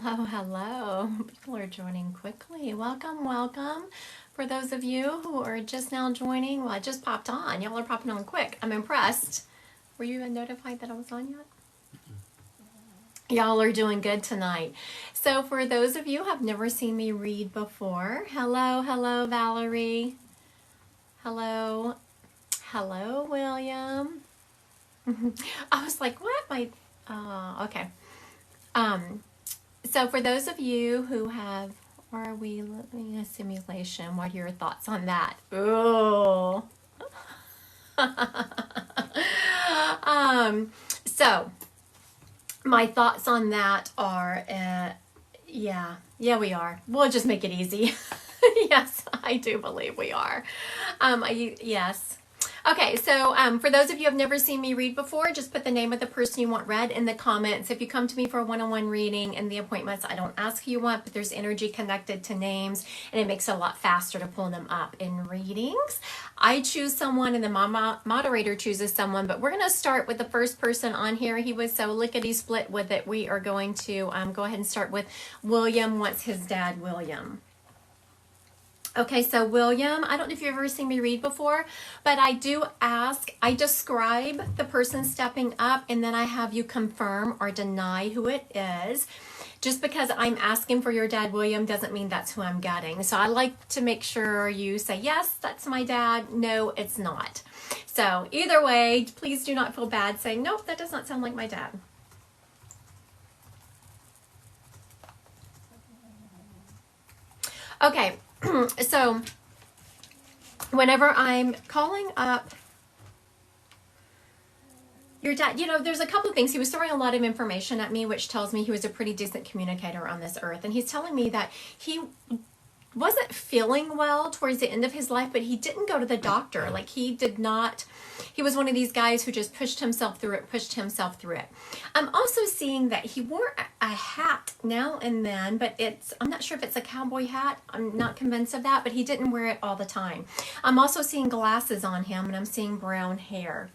Hello, hello. People are joining quickly. Welcome, welcome. For those of you who are just now joining, well, I just popped on. Y'all are popping on quick. I'm impressed. Were you even notified that I was on yet? Y'all are doing good tonight. So for those of you who have never seen me read before, hello, hello, Valerie. Hello, hello, William. I was like, what? Okay. So for those of you who have, or are we living a simulation? What are your thoughts on that? Ooh. So my thoughts on that are, yeah, we are. We'll just make it easy. Yes, I do believe we are. Yes. Okay, so for those of you who have never seen me read before, just put the name of the person you want read in the comments. If you come to me for a one-on-one reading and the appointments, I don't ask who you want, but there's energy connected to names, and it makes it a lot faster to pull them up in readings. I choose someone, and then my moderator chooses someone, but we're going to start with the first person on here. He was so lickety-split with it. We are going to go ahead and start with William wants his dad, William. Okay, so William, I don't know if you've ever seen me read before, but I do ask, I describe the person stepping up, and then I have you confirm or deny who it is. Just because I'm asking for your dad, William, doesn't mean that's who I'm getting. So I like to make sure you say, yes, that's my dad. No, it's not. So either way, please do not feel bad saying, nope, that does not sound like my dad. Okay. So whenever I'm calling up your dad, there's a couple of things. He was throwing a lot of information at me, which tells me he was a pretty decent communicator on this earth. And he's telling me that he wasn't feeling well towards the end of his life, but he didn't go to the doctor. Like he was one of these guys who just pushed himself through it. I'm also seeing that he wore a hat now and then, but I'm not sure if it's a cowboy hat. I'm not convinced of that, but he didn't wear it all the time. I'm also seeing glasses on him, and I'm seeing brown hair.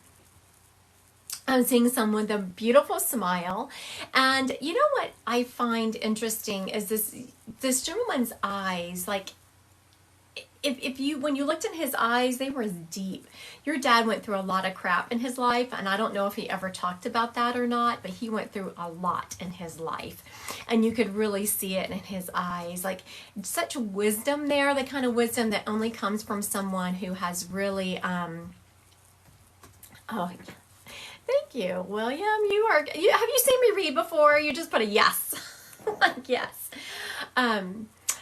I'm seeing someone with a beautiful smile. And you know what I find interesting is this gentleman's eyes. Like, when you looked in his eyes, they were deep. Your dad went through a lot of crap in his life, and I don't know if he ever talked about that or not, but he went through a lot in his life. And you could really see it in his eyes. Like, such wisdom there, the kind of wisdom that only comes from someone who has really, thank you, William. Have you seen me read before? You just put a yes. Like, yes.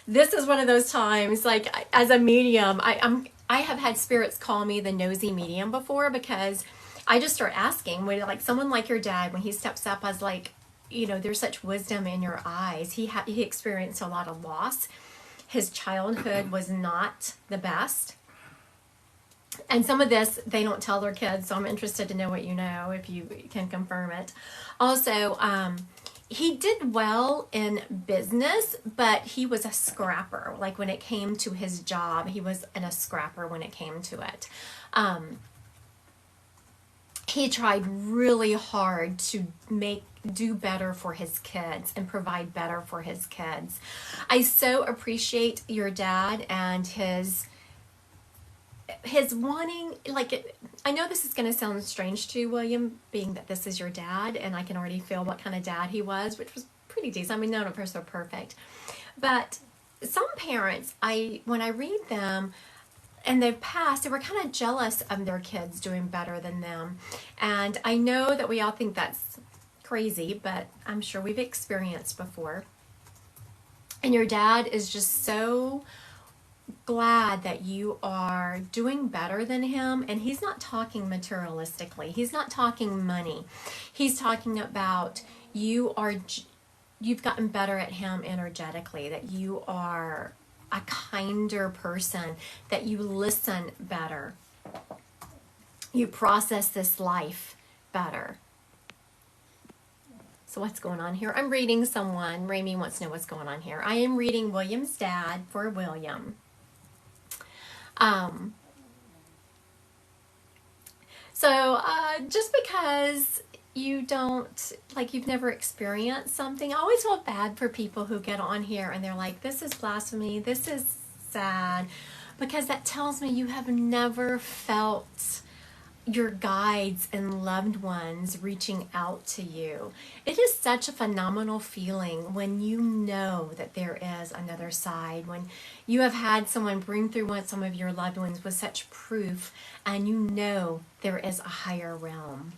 This is one of those times, like, as a medium, I have had spirits call me the nosy medium before, because I just start asking, when like someone like your dad, when he steps up, I was like, there's such wisdom in your eyes. He experienced a lot of loss. His childhood was not the best. And some of this, they don't tell their kids, so I'm interested to know what you know, if you can confirm it. Also, he did well in business, but he was a scrapper. Like, when it came to his job, he was a scrapper when it came to it. He tried really hard to do better for his kids and provide better for his kids. I so appreciate your dad and his wanting, like, I know this is going to sound strange to you, William, being that this is your dad, and I can already feel what kind of dad he was, which was pretty decent. I mean, none of us are perfect. But some parents, when I read them, and they've passed, they were kind of jealous of their kids doing better than them. And I know that we all think that's crazy, but I'm sure we've experienced before. And your dad is just so glad that you are doing better than him. And he's not talking materialistically. He's not talking money. He's talking about you've gotten better at him energetically, that you are a kinder person, that you listen better, you process this life better. So what's going on here? I'm reading someone. Rami wants to know what's going on here. I am reading William's dad for William. So just because you don't, like, you've never experienced something. I always feel bad for people who get on here and they're like, this is blasphemy, this is sad, because that tells me you have never felt your guides and loved ones reaching out to you. It is such a phenomenal feeling when you know that there is another side, when you have had someone bring through some of your loved ones with such proof, and you know there is a higher realm.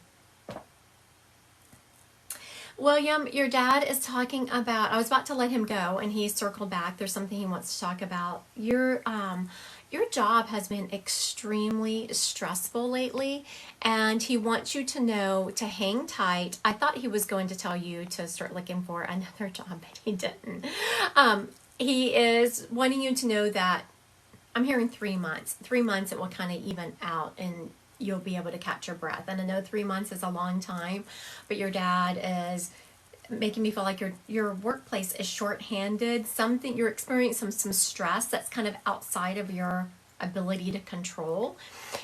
William, your dad is talking about, I was about to let him go and he circled back. There's something he wants to talk about. Your job has been extremely stressful lately, and he wants you to know to hang tight. I thought he was going to tell you to start looking for another job, but he didn't. He is wanting you to know that I'm hearing 3 months. 3 months it will kind of even out and you'll be able to catch your breath. And I know 3 months is a long time, but your dad is making me feel like your workplace is shorthanded. Something you're experiencing some stress that's kind of outside of your ability to control.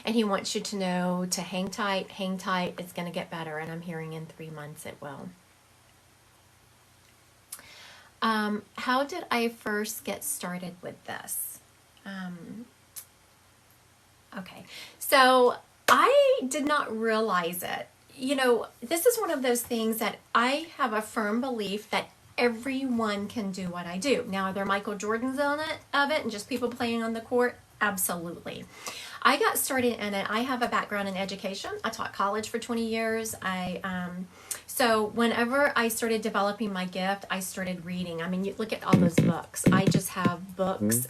And he wants you to know to hang tight, it's going to get better. And I'm hearing in 3 months it will. How did I first get started with this? Okay, so I did not realize it. You know, this is one of those things that I have a firm belief that everyone can do what I do. Now, are there Michael Jordans of it and just people playing on the court? Absolutely. I got started in it. I have a background in education. I taught college for 20 years. So whenever I started developing my gift, I started reading. I mean, you look at all those books. I just have books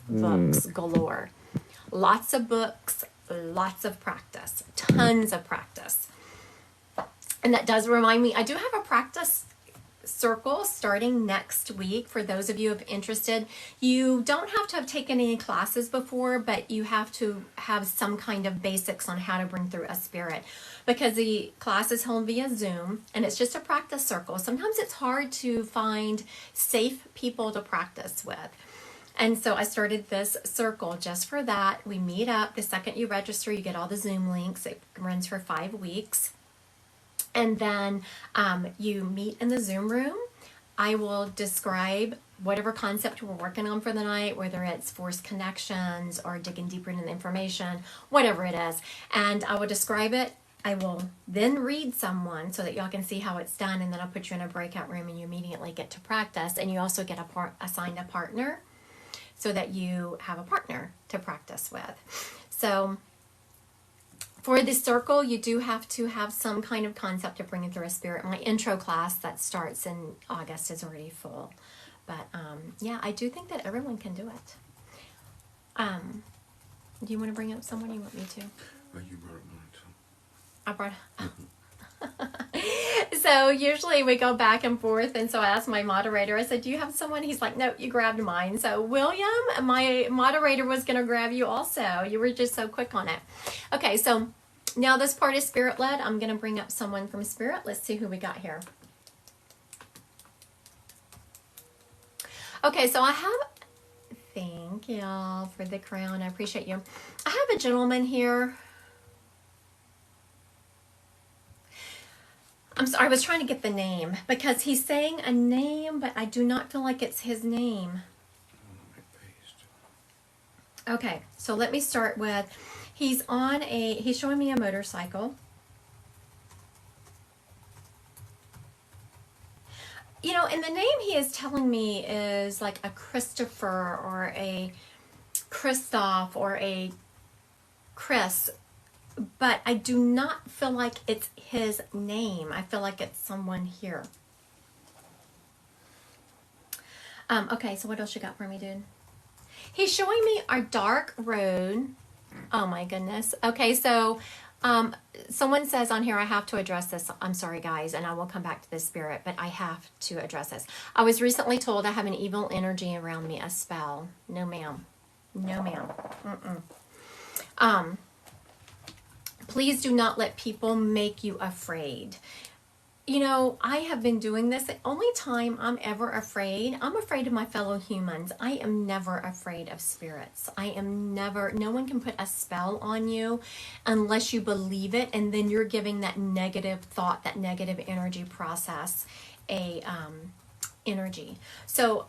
galore. Lots of books, lots of practice, tons of practice. And that does remind me, I do have a practice circle starting next week for those of you who are interested. You don't have to have taken any classes before, but you have to have some kind of basics on how to bring through a spirit, because the class is held via Zoom and it's just a practice circle. Sometimes it's hard to find safe people to practice with. And so I started this circle just for that. We meet up. The second you register, you get all the Zoom links. It runs for 5 weeks. And then you meet in the Zoom room. I will describe whatever concept we're working on for the night, whether it's forced connections or digging deeper into the information, whatever it is. And I will describe it. I will then read someone so that y'all can see how it's done. And then I'll put you in a breakout room and you immediately get to practice. And you also get assigned a partner so that you have a partner to practice with. So for this circle, you do have to have some kind of concept of bringing through a spirit. My intro class that starts in August is already full. But yeah, I do think that everyone can do it. Do you want to bring up someone? You want me to? You brought mine too. I brought. So usually we go back and forth, and so I asked my moderator, I said, do you have someone? He's like, no, you grabbed mine. So William, my moderator, was going to grab you also. You were just so quick on it. Okay, so now this part is spirit-led. I'm going to bring up someone from spirit. Let's see who we got here. Okay, so I have, thank y'all for the crown. I appreciate you. I have a gentleman here. I'm sorry, I was trying to get the name because he's saying a name, but I do not feel like it's his name. Okay, so let me start with, he's showing me a motorcycle. You know, and the name he is telling me is like a Christopher or a Christoph or a Chris, but I do not feel like it's his name. I feel like it's someone here. Okay, so what else you got for me, dude? He's showing me our dark road. Oh my goodness. Okay, so someone says on here, I have to address this. I'm sorry, guys, and I will come back to this spirit, but I have to address this. I was recently told I have an evil energy around me, a spell. No, ma'am. No, ma'am. Please do not let people make you afraid. you know, I have been doing this. The only time I'm ever afraid, I'm afraid of my fellow humans. I am never afraid of spirits. I am never, no one can put a spell on you unless you believe it, and then you're giving that negative thought, that negative energy process a energy. So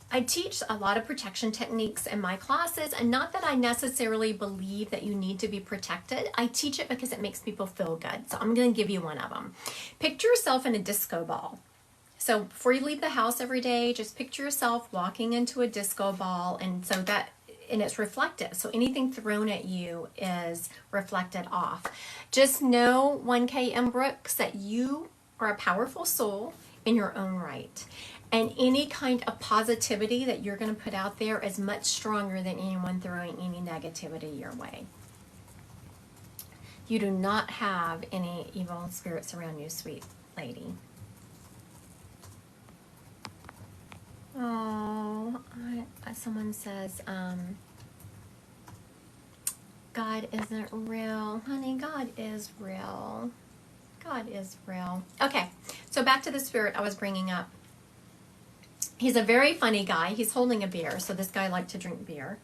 I teach a lot of protection techniques in my classes, and not that I necessarily believe that you need to be protected. I teach it because it makes people feel good. So I'm going to give you one of them. Picture yourself in a disco ball. So before you leave the house every day, just picture yourself walking into a disco ball, and it's reflective. So anything thrown at you is reflected off. Just know, 1KM Brooks, that you are a powerful soul in your own right. And any kind of positivity that you're going to put out there is much stronger than anyone throwing any negativity your way. You do not have any evil spirits around you, sweet lady. Oh, someone says, God isn't real. Honey, God is real. God is real. Okay, so back to the spirit I was bringing up. He's a very funny guy. He's holding a beer, so this guy liked to drink beer.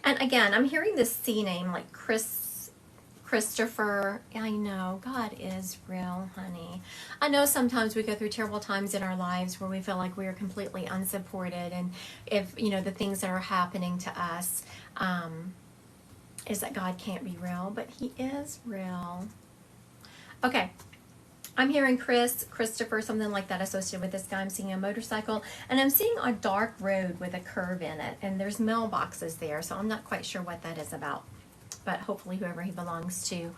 And again, I'm hearing this C name like Christopher. I know, God is real, honey. I know sometimes we go through terrible times in our lives where we feel like we are completely unsupported, and if, you know, the things that are happening to us is that God can't be real, but he is real. Okay. I'm hearing Christopher, something like that associated with this guy. I'm seeing a motorcycle, and I'm seeing a dark road with a curve in it, and there's mailboxes there, so I'm not quite sure what that is about, but hopefully whoever he belongs to.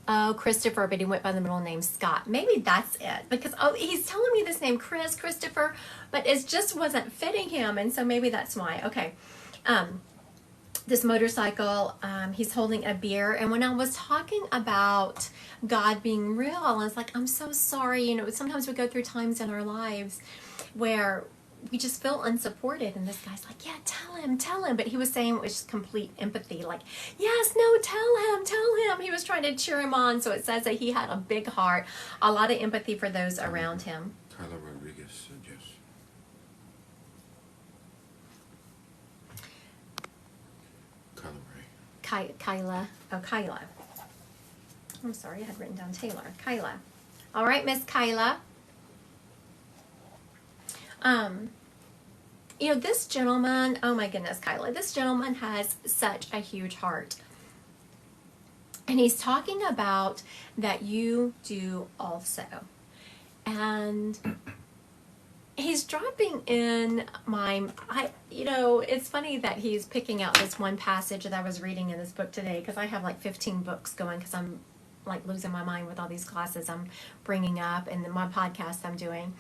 Oh, Christopher, but he went by the middle name Scott. Maybe that's it, because he's telling me this name Christopher, but it just wasn't fitting him, and so maybe that's why. Okay. This motorcycle, he's holding a beer, and when I was talking about God being real, I was like, I'm so sorry. You know, sometimes we go through times in our lives where we just feel unsupported, and this guy's like, yeah, tell him, but he was saying it was complete empathy, like, yes, no, tell him. He was trying to cheer him on, so it says that he had a big heart, a lot of empathy for those around him. Kyla Rodriguez said yes. Kyla. Oh, Kyla. I'm sorry, I had written down Taylor. Kyla. All right, Miss Kyla. You know, this gentleman, oh my goodness, Kyla, this gentleman has such a huge heart. And he's talking about that you do also. And he's dropping in it's funny that he's picking out this one passage that I was reading in this book today, because I have like 15 books going, because I'm like losing my mind with all these classes I'm bringing up and my podcast I'm doing.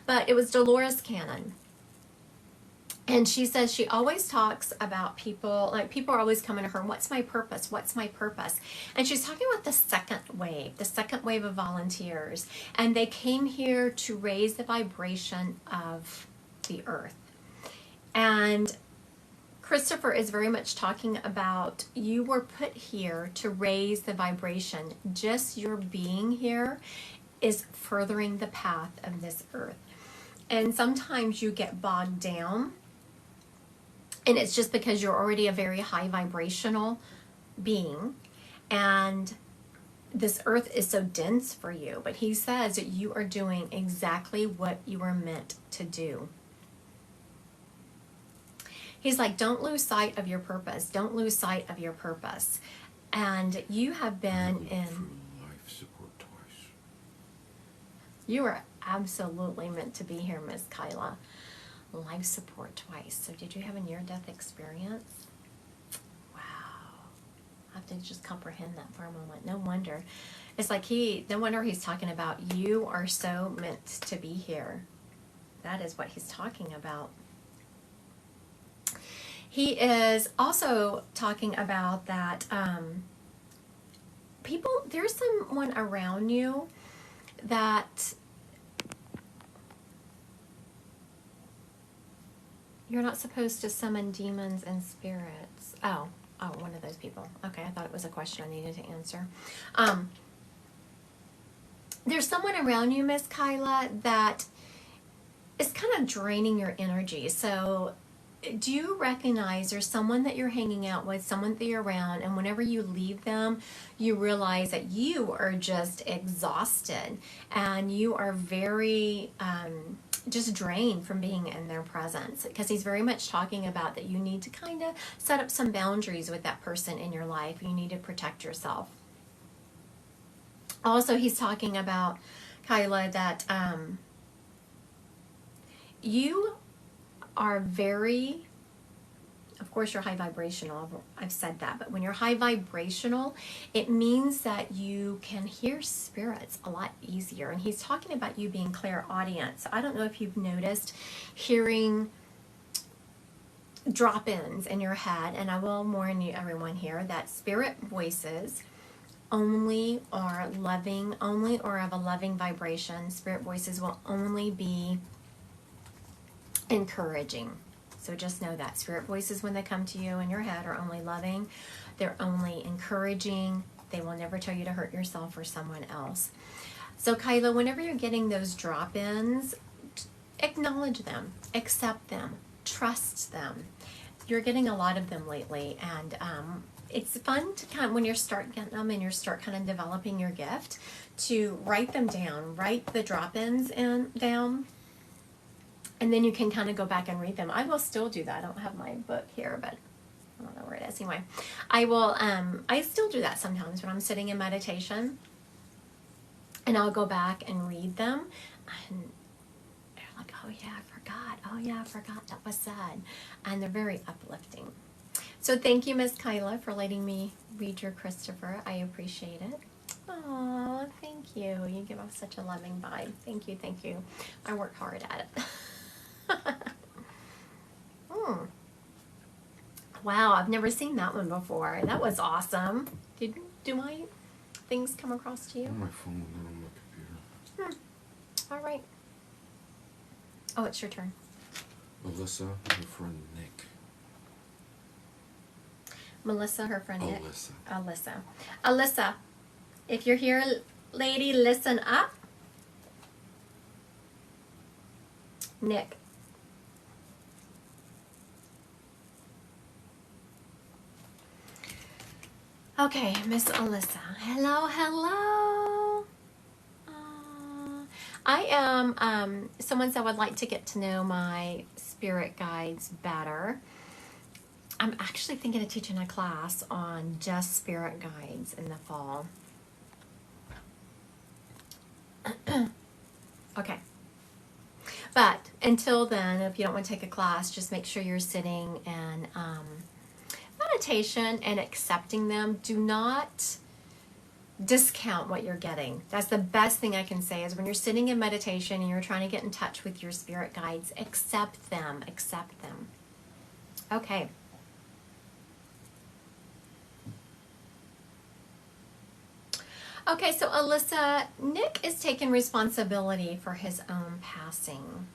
But it was Dolores Cannon. And she says she always talks about people, like people are always coming to her, what's my purpose? What's my purpose? And she's talking about the second wave of volunteers. And they came here to raise the vibration of the earth. And Christopher is very much talking about you were put here to raise the vibration. Just your being here is furthering the path of this earth. And sometimes you get bogged down, and it's just because you're already a very high vibrational being, and this earth is so dense for you. But he says that you are doing exactly what you were meant to do. He's like, don't lose sight of your purpose. Don't lose sight of your purpose. And you have been in life support twice. You are absolutely meant to be here, Miss Kyla. Life support twice. So did you have a near-death experience? Wow. I have to just comprehend that for a moment. No wonder. It's like no wonder he's talking about you are so meant to be here. That is what he's talking about. He is also talking about that there's someone around you that you're not supposed to summon demons and spirits. Oh, Oh, one of those people. Okay, I thought it was a question I needed to answer. There's someone around you, Miss Kyla, that is kind of draining your energy. So do you recognize there's someone that you're hanging out with, someone that you're around, and whenever you leave them, you realize that you are just exhausted and you are very just drained from being in their presence? Because he's very much talking about that you need to kind of set up some boundaries with that person in your life. You need to protect yourself. Also, he's talking about, Kyla, that you are very, of course you're high vibrational, I've said that, but when you're high vibrational, it means that you can hear spirits a lot easier. And he's talking about you being clairaudient. So I don't know if you've noticed hearing drop-ins in your head, and I will warn you, everyone here, that spirit voices only are loving, only or of a loving vibration. Spirit voices will only be encouraging. So just know that spirit voices, when they come to you in your head, are only loving. They're only encouraging. They will never tell you to hurt yourself or someone else. So Kyla, whenever you're getting those drop-ins, acknowledge them, accept them, trust them. You're getting a lot of them lately, and it's fun to kind of, when you start getting them and you start kind of developing your gift, to write them down, write the drop-ins down, and then you can kind of go back and read them. I will still do that. I don't have my book here, but I don't know where it is. Anyway, I will, I still do that sometimes when I'm sitting in meditation, and I'll go back and read them, and they're like, oh yeah, I forgot. Oh yeah, I forgot that was said. And they're very uplifting. So thank you, Miss Kyla, for letting me read your Christopher. I appreciate it. Oh, thank you. You give off such a loving vibe. Thank you, thank you. I work hard at it. Wow, I've never seen that one before. That was awesome. Do my things come across to you? On my phone and on my computer. All right. Oh, it's your turn. Alyssa and her friend Nick. Melissa, her friend Nick. Alyssa. Alyssa, if you're here, lady, listen up. Nick. Okay, Miss Alyssa. Hello, hello. I am someone that would like to get to know my spirit guides better. I'm actually thinking of teaching a class on just spirit guides in the fall. Okay. But until then, if you don't want to take a class, just make sure you're sitting in meditation and accepting them. Do not discount what you're getting. That's the best thing I can say, is when you're sitting in meditation and you're trying to get in touch with your spirit guides, accept them, accept them. Okay. Okay, so Alyssa, Nick is taking responsibility for his own passing.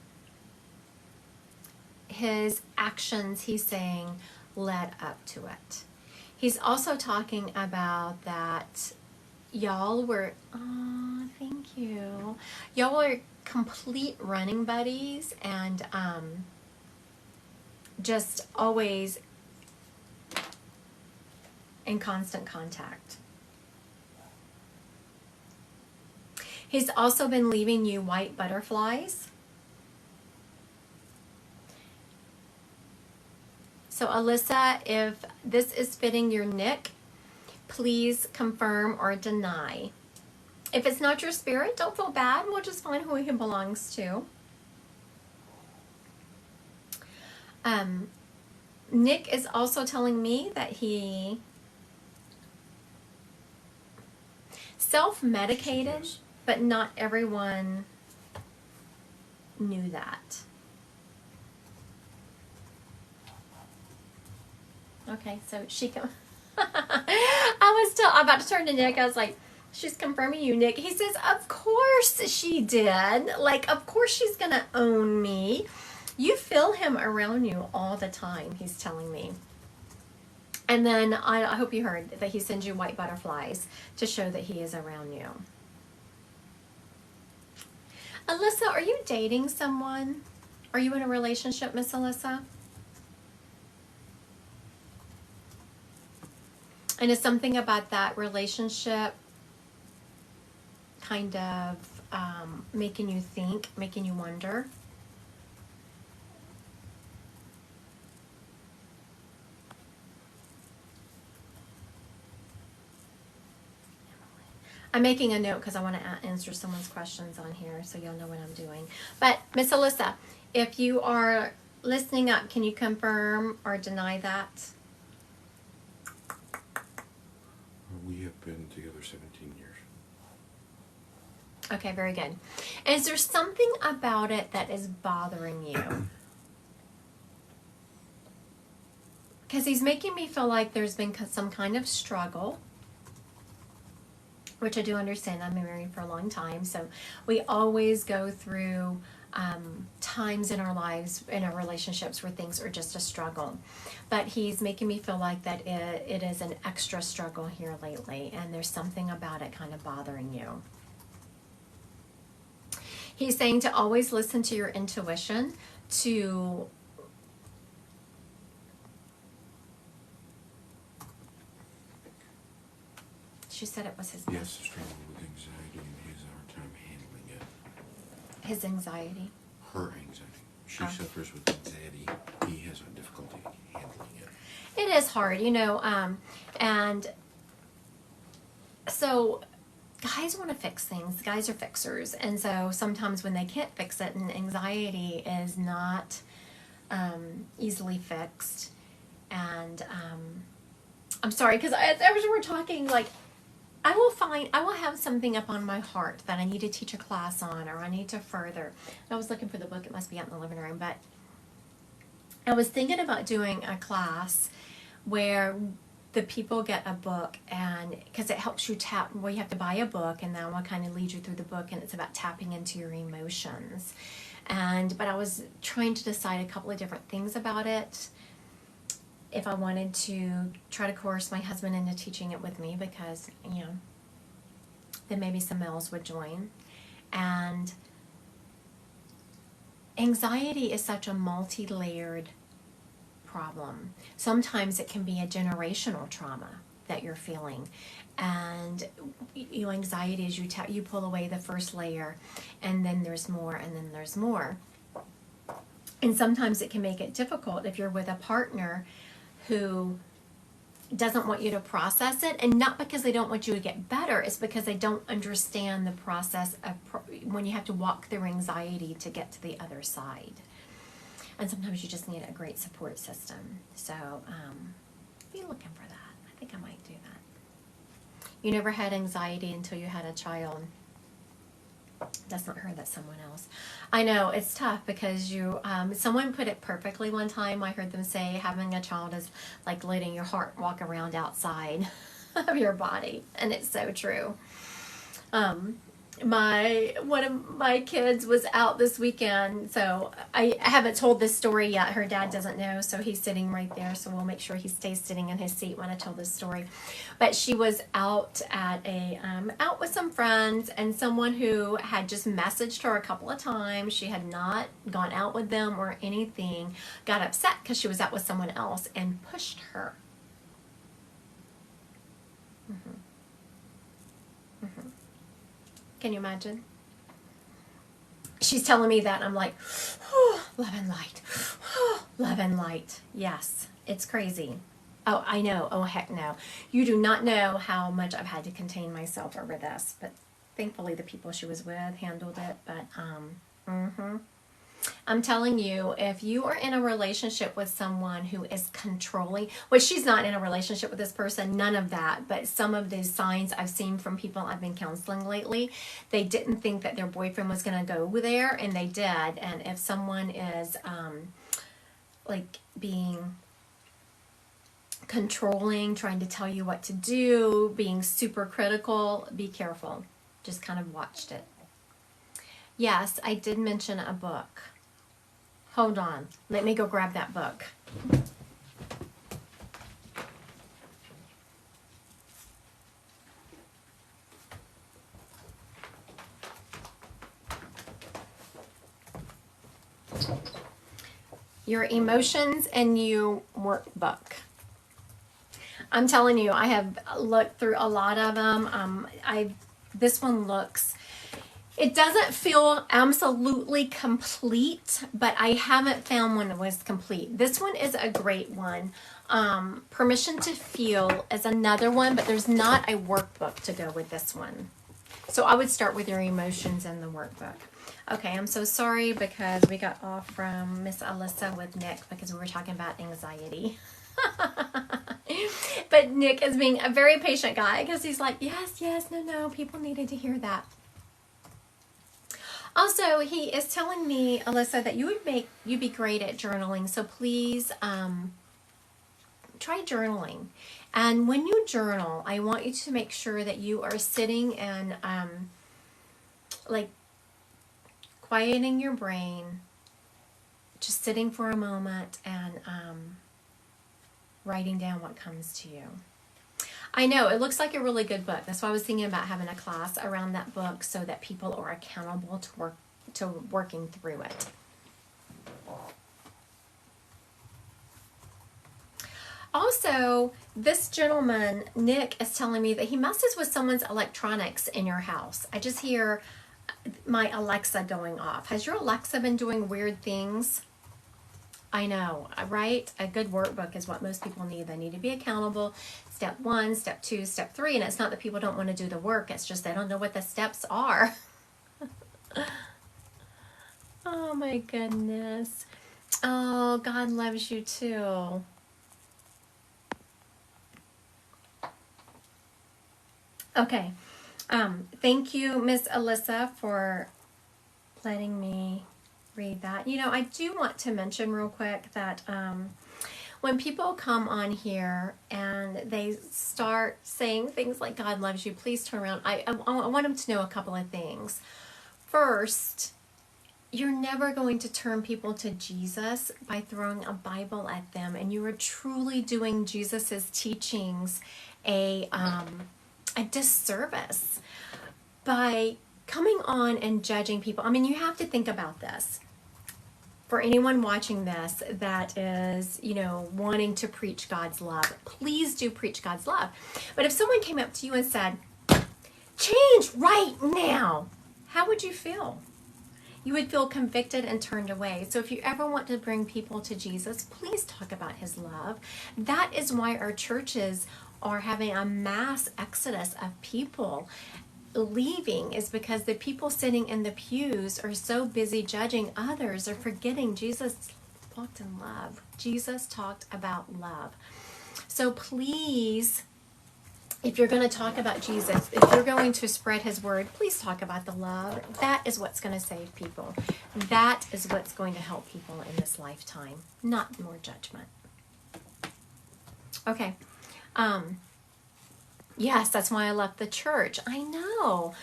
His actions, he's saying, led up to it. He's also talking about that y'all were, oh, thank you. Y'all were complete running buddies, and just always in constant contact. He's also been leaving you white butterflies. So Alyssa, if this is fitting your Nick, please confirm or deny. If it's not your spirit, don't feel bad. We'll just find who he belongs to. Nick is also telling me that he self-medicated, but not everyone knew that. Okay, so she can. I'm about to turn to Nick. I was like, she's confirming you, Nick. He says, of course she did. Like, of course she's going to own me. You feel him around you all the time, he's telling me. And then I hope you heard that he sends you white butterflies to show that he is around you. Alyssa, are you dating someone? Are you in a relationship, Miss Alyssa? And is something about that relationship kind of making you think, making you wonder? I'm making a note because I want to answer someone's questions on here so you'll know what I'm doing. But Miss Alyssa, if you are listening up, can you confirm or deny that? We have been together 17 years. Okay, very good. Is there something about it that is bothering you? Because he's making me feel like there's been some kind of struggle, which I do understand. I've been married for a long time, so we always go through times in our lives, in our relationships, where things are just a struggle. But he's making me feel like that it is an extra struggle here lately, and there's something about it kind of bothering you. He's saying to always listen to your intuition, to she said it was his He has to struggle with anxiety and he has a hard time handling it. his anxiety. Her anxiety. She suffers with anxiety. He has a difficulty handling it. It is hard, and so guys want to fix things. Guys are fixers, and so sometimes when they can't fix it, and anxiety is not easily fixed, and I'm sorry, because as we're talking, like, I will have something up on my heart that I need to teach a class on, or I need to further. I was looking for the book. It must be out in the living room, but I was thinking about doing a class where the people get a book, and because it helps you tap, well, you have to buy a book, and then we'll kind of lead you through the book, and it's about tapping into your emotions. But I was trying to decide a couple of different things about it. If I wanted to try to coerce my husband into teaching it with me, because, then maybe some males would join. And anxiety is such a multi-layered problem. Sometimes it can be a generational trauma that you're feeling. And anxiety is you pull away the first layer, and then there's more, and then there's more. And sometimes it can make it difficult if you're with a partner who doesn't want you to process it, and not because they don't want you to get better, it's because they don't understand the process of when you have to walk through anxiety to get to the other side. And sometimes you just need a great support system. So be looking for that. I think I might do that. You never had anxiety until you had a child. That's not her, that's someone else. I know, it's tough because someone put it perfectly one time. I heard them say having a child is like letting your heart walk around outside of your body. And it's so true. One of my kids was out this weekend, so I haven't told this story yet. Her dad doesn't know, so he's sitting right there, so we'll make sure he stays sitting in his seat when I tell this story. But she was out at out with some friends, and someone who had just messaged her a couple of times. She had not gone out with them or anything, got upset because she was out with someone else and pushed her. Can you imagine? She's telling me that, and I'm like, oh, love and light. Oh, love and light. Yes, it's crazy. Oh, I know. Oh, heck no. You do not know how much I've had to contain myself over this, but thankfully the people she was with handled it. But, I'm telling you, if you are in a relationship with someone who is controlling, which she's not in a relationship with this person, none of that, but some of these signs I've seen from people I've been counseling lately, they didn't think that their boyfriend was going to go there, and they did. And if someone is like being controlling, trying to tell you what to do, being super critical, be careful. Just kind of watched it. Yes, I did mention a book. Hold on. Let me go grab that book. your Emotions and You workbook. I'm telling you, I have looked through a lot of them. This one looks, it doesn't feel absolutely complete, but I haven't found one that was complete. This one is a great one. Permission to Feel is another one, but there's not a workbook to go with this one. So I would start with your Emotions in the workbook. Okay, I'm so sorry because we got off from Miss Alyssa with Nick because we were talking about anxiety. But Nick is being a very patient guy because he's like, yes, no, people needed to hear that. Also, he is telling me, Alyssa, that you'd be great at journaling. So please try journaling. And when you journal, I want you to make sure that you are sitting and like quieting your brain, just sitting for a moment and writing down what comes to you. I know, it looks like a really good book. That's why I was thinking about having a class around that book so that people are accountable to working through it. Also, this gentleman, Nick, is telling me that he messes with someone's electronics in your house. I just hear my Alexa going off. Has your Alexa been doing weird things? I know, right? A good workbook is what most people need. They need to be accountable. Step 1, step 2, step 3. And it's not that people don't want to do the work. It's just they don't know what the steps are. Oh my goodness. Oh, God loves you too. Okay. Thank you, Miss Alyssa, for letting me read that. You know, I do want to mention real quick that when people come on here and they start saying things like God loves you, please turn around. I want them to know a couple of things. First, you're never going to turn people to Jesus by throwing a Bible at them, and you are truly doing Jesus's teachings a disservice by coming on and judging people. I mean, you have to think about this. For anyone watching this that is, you know, wanting to preach God's love, please do preach God's love. But if someone came up to you and said, change right now, how would you feel? You would feel convicted and turned away. So if you ever want to bring people to Jesus, please talk about his love. That is why our churches are having a mass exodus of people leaving, is because the people sitting in the pews are so busy judging others or forgetting Jesus walked in love. Jesus talked about love. So please, if you're going to talk about Jesus, if you're going to spread his word, please talk about the love. That is what's going to save people. That is what's going to help people in this lifetime, not more judgment. Okay. Yes, that's why I left the church. I know.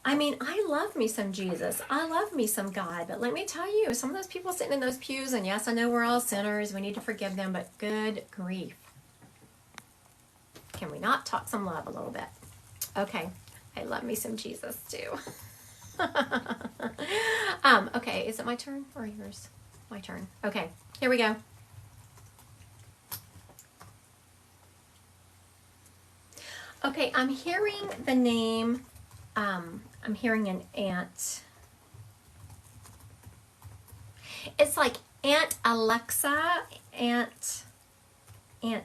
I mean, I love me some Jesus. I love me some God. But let me tell you, some of those people sitting in those pews, and yes, I know we're all sinners. We need to forgive them, but good grief. Can we not talk some love a little bit? Okay. I love me some Jesus too. Okay, is it my turn or yours? My turn. Okay, here we go. Okay, I'm hearing the name, I'm hearing an aunt. It's like Aunt Alexa, Aunt, I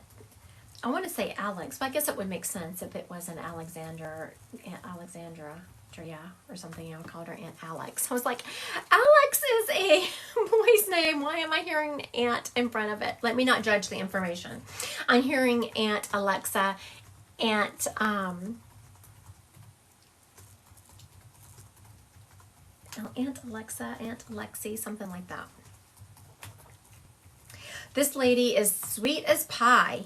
want to say Alex, but I guess it would make sense if it was an Alexander, Aunt Alexandra, or something, you know, called her Aunt Alex. I was like, Alex is a boy's name. Why am I hearing Aunt in front of it? Let me not judge the information. I'm hearing Aunt Alexa, Aunt Alexa, Aunt Alexi, something like that. This lady is sweet as pie.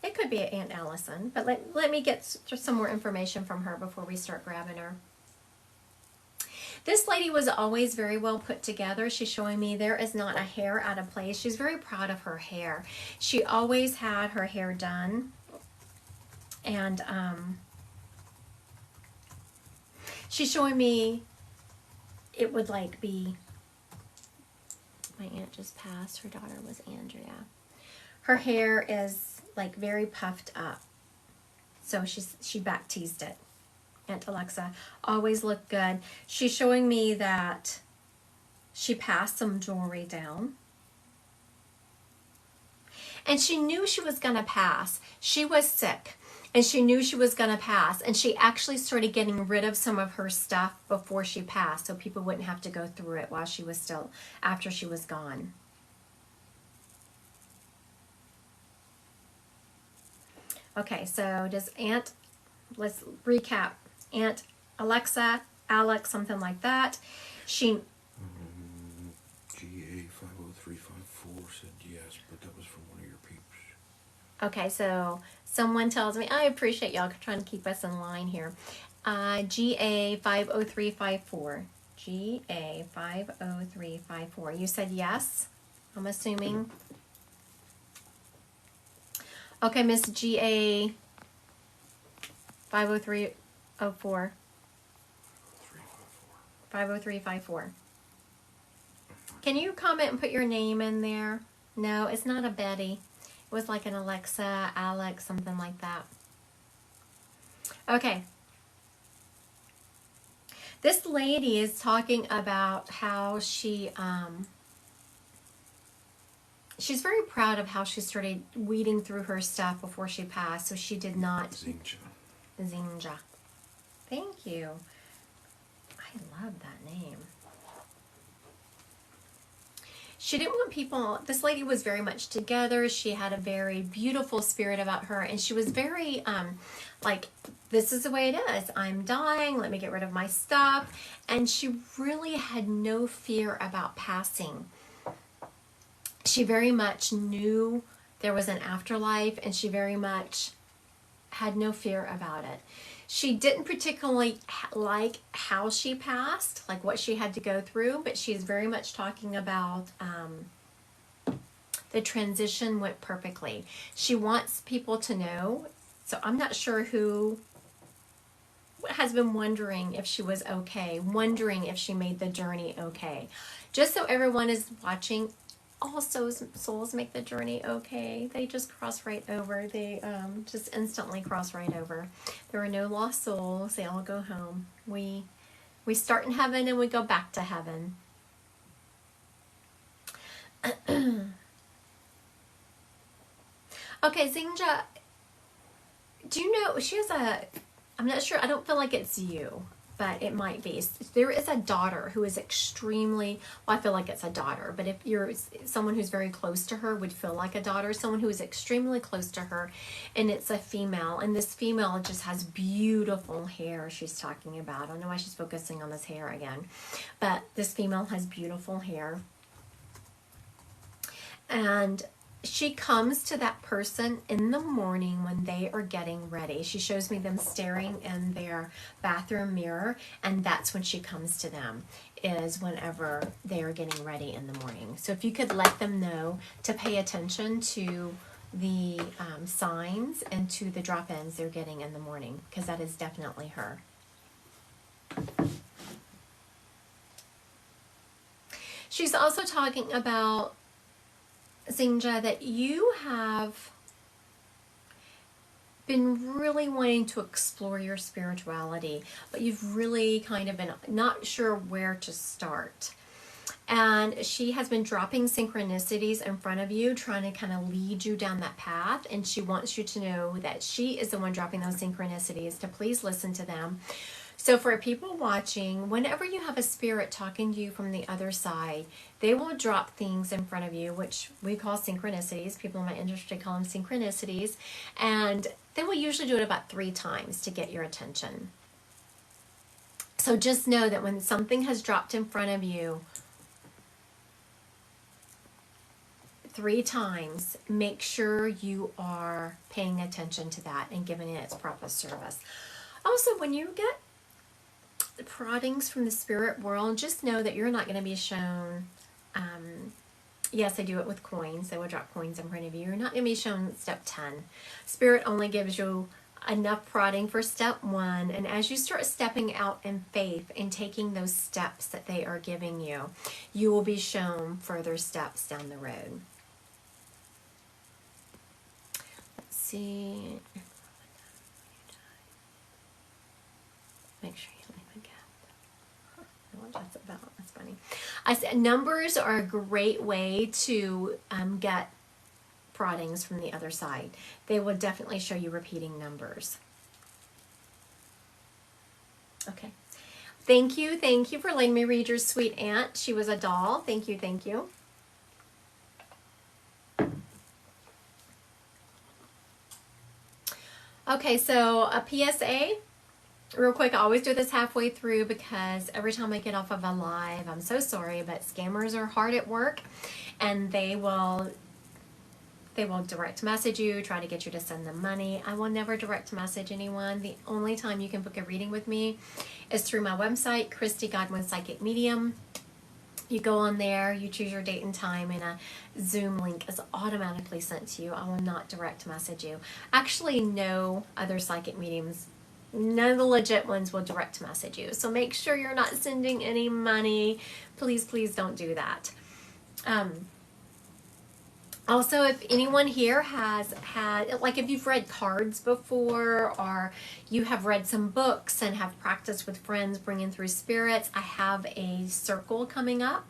It could be Aunt Allison, but let me get some more information from her before we start grabbing her. This lady was always very well put together. She's showing me there is not a hair out of place. She's very proud of her hair. She always had her hair done. And she's showing me it would like be My aunt just passed. Her daughter was Andrea. Her hair is like very puffed up. So she back teased it. Aunt Alexa always looked good. She's showing me that she passed some jewelry down. And she knew she was going to pass. She was sick. And she knew she was going to pass. And she actually started getting rid of some of her stuff before she passed, so people wouldn't have to go through it while she was still, after she was gone. Okay, so does Aunt, let's recap. Aunt Alexa, Alex, something like that. She... GA 50354 said yes, but that was from one of your peeps. Okay, so someone tells me, I appreciate y'all trying to keep us in line here. GA 50354. GA 50354. You said yes, I'm assuming. Okay, Miss GA 50304. 50354. Can you comment and put your name in there? No, it's not a Betty. It was like an Alexa, Alex, something like that. Okay. This lady is talking about how she's very proud of how she started weeding through her stuff before she passed, so she did not... Zinja. Thank you. I love that name. She didn't want people... This lady was very much together. She had a very beautiful spirit about her, and she was very, like, this is the way it is. I'm dying. Let me get rid of my stuff. And she really had no fear about passing. She very much knew there was an afterlife, and she very much had no fear about it. She didn't particularly like how she passed, like what she had to go through, but she's very much talking about the transition went perfectly. She wants people to know, so I'm not sure who has been wondering if she was okay, wondering if she made the journey okay. Just so everyone is watching, all souls make the journey okay. They just cross right over. They just instantly cross right over. There are no lost souls. They all go home. We start in heaven and we go back to heaven. Okay, Zinja, do you know, she has I'm not sure, I don't feel like it's you, but it might be. There is a daughter who is extremely, well, I feel like it's a daughter, but if you're someone who's very close to her would feel like a daughter, someone who is extremely close to her, and it's a female, and this female just has beautiful hair she's talking about. I don't know why she's focusing on this hair again, but this female has beautiful hair. And she comes to that person in the morning when they are getting ready. She shows me them staring in their bathroom mirror, and that's when she comes to them, is whenever they are getting ready in the morning. So if you could let them know to pay attention to the signs and to the drop-ins they're getting in the morning, because that is definitely her. She's also talking about, Zinja, that you have been really wanting to explore your spirituality, but you've really kind of been not sure where to start. And she has been dropping synchronicities in front of you, trying to kind of lead you down that path. And she wants you to know that she is the one dropping those synchronicities, to please listen to them. So for people watching, whenever you have a spirit talking to you from the other side, they will drop things in front of you, which we call synchronicities. People in my industry call them synchronicities. And they will usually do it about 3 times to get your attention. So just know that when something has dropped in front of you 3 times, make sure you are paying attention to that and giving it its proper service. Also, when you get proddings from the spirit world, just know that you're not going to be shown, yes, I do it with coins. They will drop coins in front of you. You're not going to be shown step 10. Spirit only gives you enough prodding for step 1. And as you start stepping out in faith and taking those steps that they are giving you, you will be shown further steps down the road. Let's see. Make sure you leave a gap. I don't know what that's about. That's funny. I said numbers are a great way to get proddings from the other side. They will definitely show you repeating numbers. Okay. Thank you for letting me read your sweet aunt. She was a doll. Thank you. Okay, so a PSA. Real quick, I always do this halfway through because every time I get off of a live, I'm so sorry, but scammers are hard at work, and they will direct message you, try to get you to send them money. I will never direct message anyone. The only time you can book a reading with me is through my website, Christy Godwin Psychic Medium. You go on there, you choose your date and time, and a Zoom link is automatically sent to you. I will not direct message you. Actually, no other psychic mediums, none of the legit ones will direct message you. So make sure you're not sending any money. Please don't do that. Also, if anyone here has had, like if you've read cards before, or you have read some books and have practiced with friends bringing through spirits, I have a circle coming up,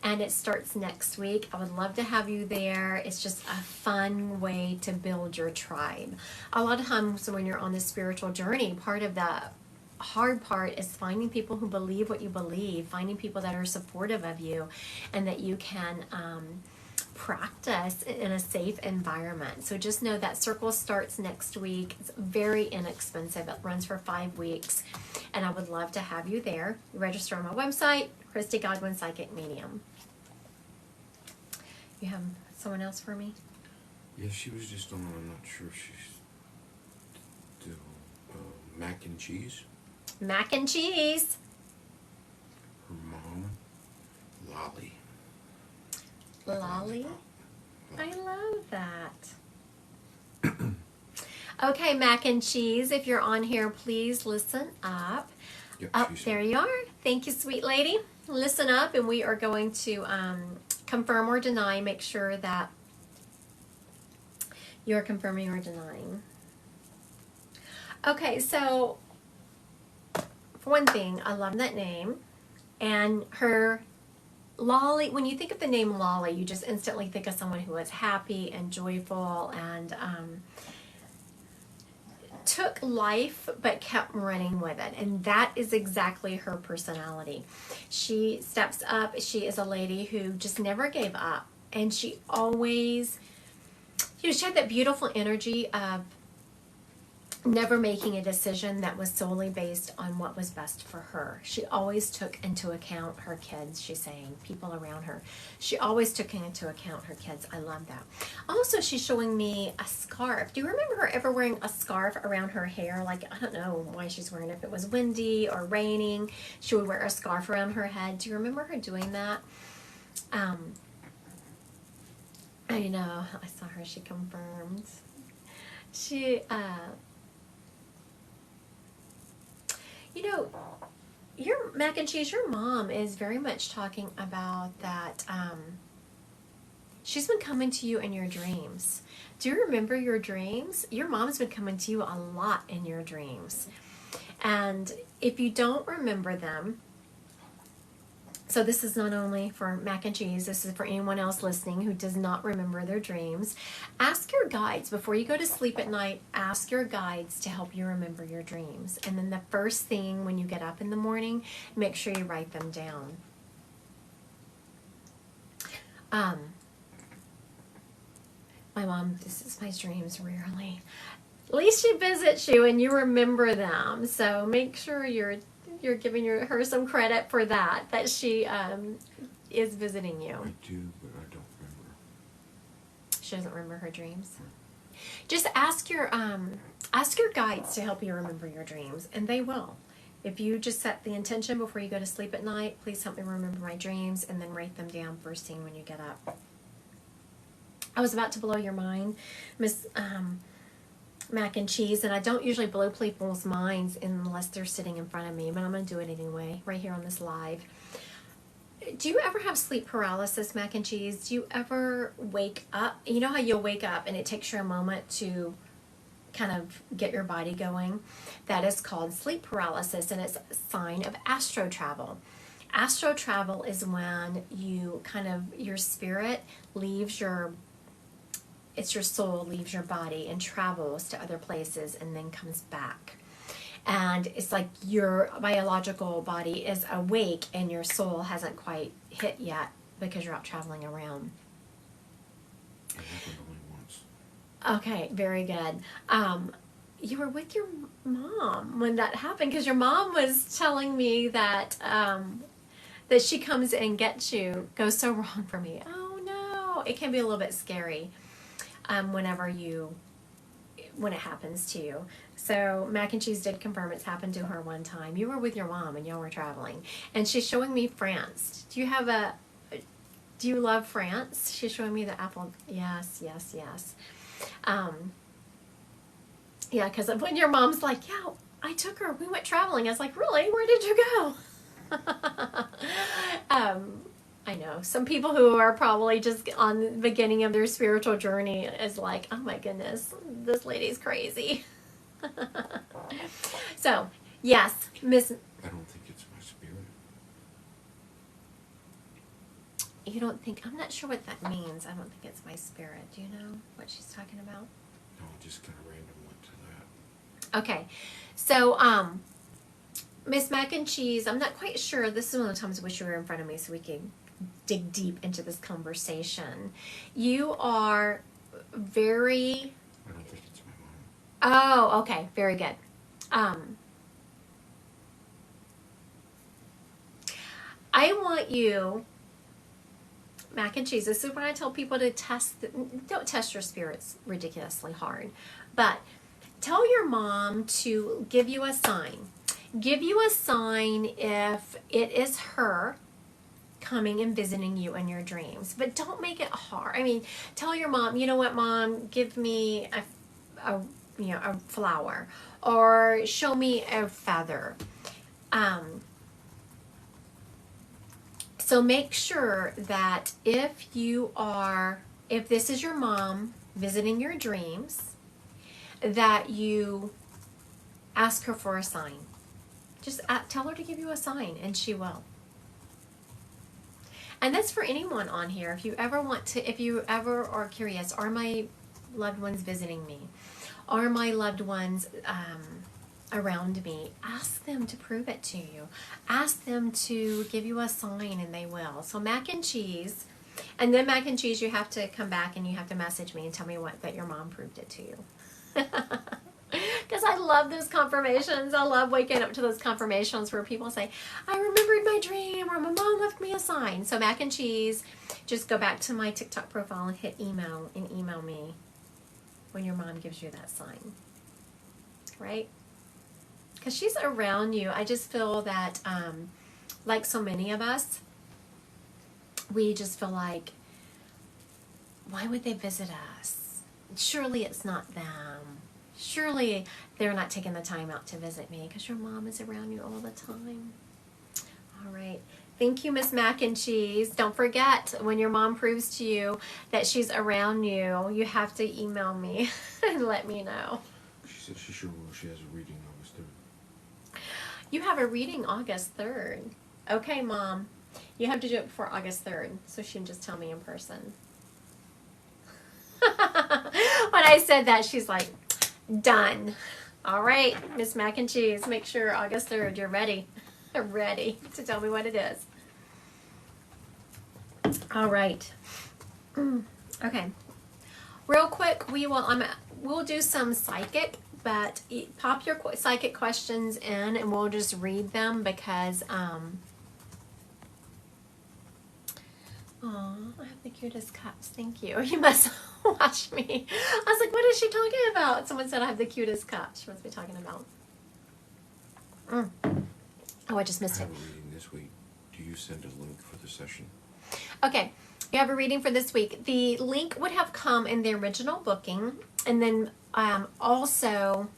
and it starts next week. I would love to have you there. It's just a fun way to build your tribe. A lot of times when you're on this spiritual journey, part of the hard part is finding people who believe what you believe, finding people that are supportive of you, and that you can practice in a safe environment. So just know that circle starts next week. It's very inexpensive. It runs for 5 weeks, and I would love to have you there. Register on my website, Christy Godwin Psychic Medium. You have someone else for me? Yeah, she was just on. I'm not sure if she's still mac and cheese. Mac and cheese. Her mom, Lolly. Lolly? I love that. Okay, mac and cheese, if you're on here, please listen up. Yep, Oh, there you are. Thank you, sweet lady. Listen up, and we are going to confirm or deny. Make sure that you're confirming or denying. Okay, so for one thing, I love that name. And her Lolly, when you think of the name Lolly, you just instantly think of someone who is happy and joyful and took life but kept running with it. And that is exactly her personality. She steps up. She is a lady who just never gave up. And she always, she had that beautiful energy of never making a decision that was solely based on what was best for her. She always took into account her kids, she's saying, people around her. She always took into account her kids. I love that. Also, she's showing me a scarf. Do you remember her ever wearing a scarf around her hair? Like, I don't know why she's wearing it. If it was windy or raining, she would wear a scarf around her head. Do you remember her doing that? I know. I saw her. She confirmed. She, you know, your mac and cheese, your mom is very much talking about that. She's been coming to you in your dreams. Do you remember your dreams? Your mom's been coming to you a lot in your dreams. And if you don't remember them, so this is not only for mac and cheese, this is for anyone else listening who does not remember their dreams. Ask your guides before you go to sleep at night, ask your guides to help you remember your dreams. And then the first thing when you get up in the morning, make sure you write them down. My mom visits my dreams rarely. At least she visits you and you remember them. So make sure you're giving her some credit for that she is visiting you. I do, but I don't remember. She doesn't remember her dreams. Just ask your guides to help you remember your dreams, and they will. If you just set the intention before you go to sleep at night, please help me remember my dreams, and then write them down first thing when you get up. I was about to blow your mind, Miss mac and cheese, and I don't usually blow people's minds unless they're sitting in front of me, but I'm going to do it anyway, right here on this live. Do you ever have sleep paralysis, mac and cheese? Do you ever wake up? You know how you'll wake up and it takes you a moment to kind of get your body going? That is called sleep paralysis, and it's a sign of astro travel. Astro travel is when you kind of, your spirit leaves your, it's your soul leaves your body and travels to other places and then comes back. And it's like your biological body is awake and your soul hasn't quite hit yet because you're out traveling around. It happened only once. Okay, very good. You were with your mom when that happened, because your mom was telling me that that she comes and gets you. Goes so wrong for me. Oh no, it can be a little bit scary when it happens to you. So mac and cheese did confirm it's happened to her one time. You were with your mom and y'all were traveling, and she's showing me France. Do you love France? She's showing me the apple. Yes. Yeah, because when your mom's like, yeah, I took her, we went traveling. I was like, really? Where did you go? I know some people who are probably just on the beginning of their spiritual journey is like, oh my goodness, this lady's crazy. So, yes, Miss. I don't think it's my spirit. You don't think? I'm not sure what that means. I don't think it's my spirit. Do you know what she's talking about? No, I just kind of random went to that. Okay, so Miss Mac and Cheese, I'm not quite sure. This is one of the times I wish you were in front of me so we could dig deep into this conversation. You are very. I don't think it's my mom. Oh, okay, very good. I want you, mac and cheese, this is when I tell people to don't test your spirits ridiculously hard, but tell your mom to give you a sign. Give you a sign if it is her coming and visiting you in your dreams, but don't make it hard. I mean, tell your mom, you know what, Mom, give me a flower, or show me a feather. So make sure that if this is your mom visiting your dreams, that you ask her for a sign. Just tell her to give you a sign, and she will. And that's for anyone on here. If you ever are curious, are my loved ones visiting me? Are my loved ones around me? Ask them to prove it to you. Ask them to give you a sign, and they will. So mac and cheese, and then mac and cheese, you have to come back and you have to message me and tell me that your mom proved it to you. Because I love those confirmations. I love waking up to those confirmations where people say, I remembered my dream, or my mom left me a sign. So mac and cheese, just go back to my TikTok profile and hit email and email me when your mom gives you that sign. Right? Because she's around you. I just feel that, like so many of us, we just feel like, why would they visit us? Surely it's not them. Surely they're not taking the time out to visit me, because your mom is around you all the time. All right. Thank you, Miss Mac and Cheese. Don't forget, when your mom proves to you that she's around you, you have to email me and let me know. She said she sure will. She has a reading August 3rd. You have a reading August 3rd. Okay, Mom. You have to do it before August 3rd, so she can just tell me in person. When I said that, she's like, done. All right, Miss Mac and Cheese, make sure August 3rd you're ready. Ready to tell me what it is. All right. Okay. Real quick, we'll do some psychic, but pop your psychic questions in and we'll just read them, because oh, I have the cutest cups. Thank you. You must watch me. I was like, what is she talking about? Someone said I have the cutest cups. She must be talking about. Oh, I just missed I it. have a reading this week. Do you send a link for the session? Okay. You have a reading for this week. The link would have come in the original booking. And then also,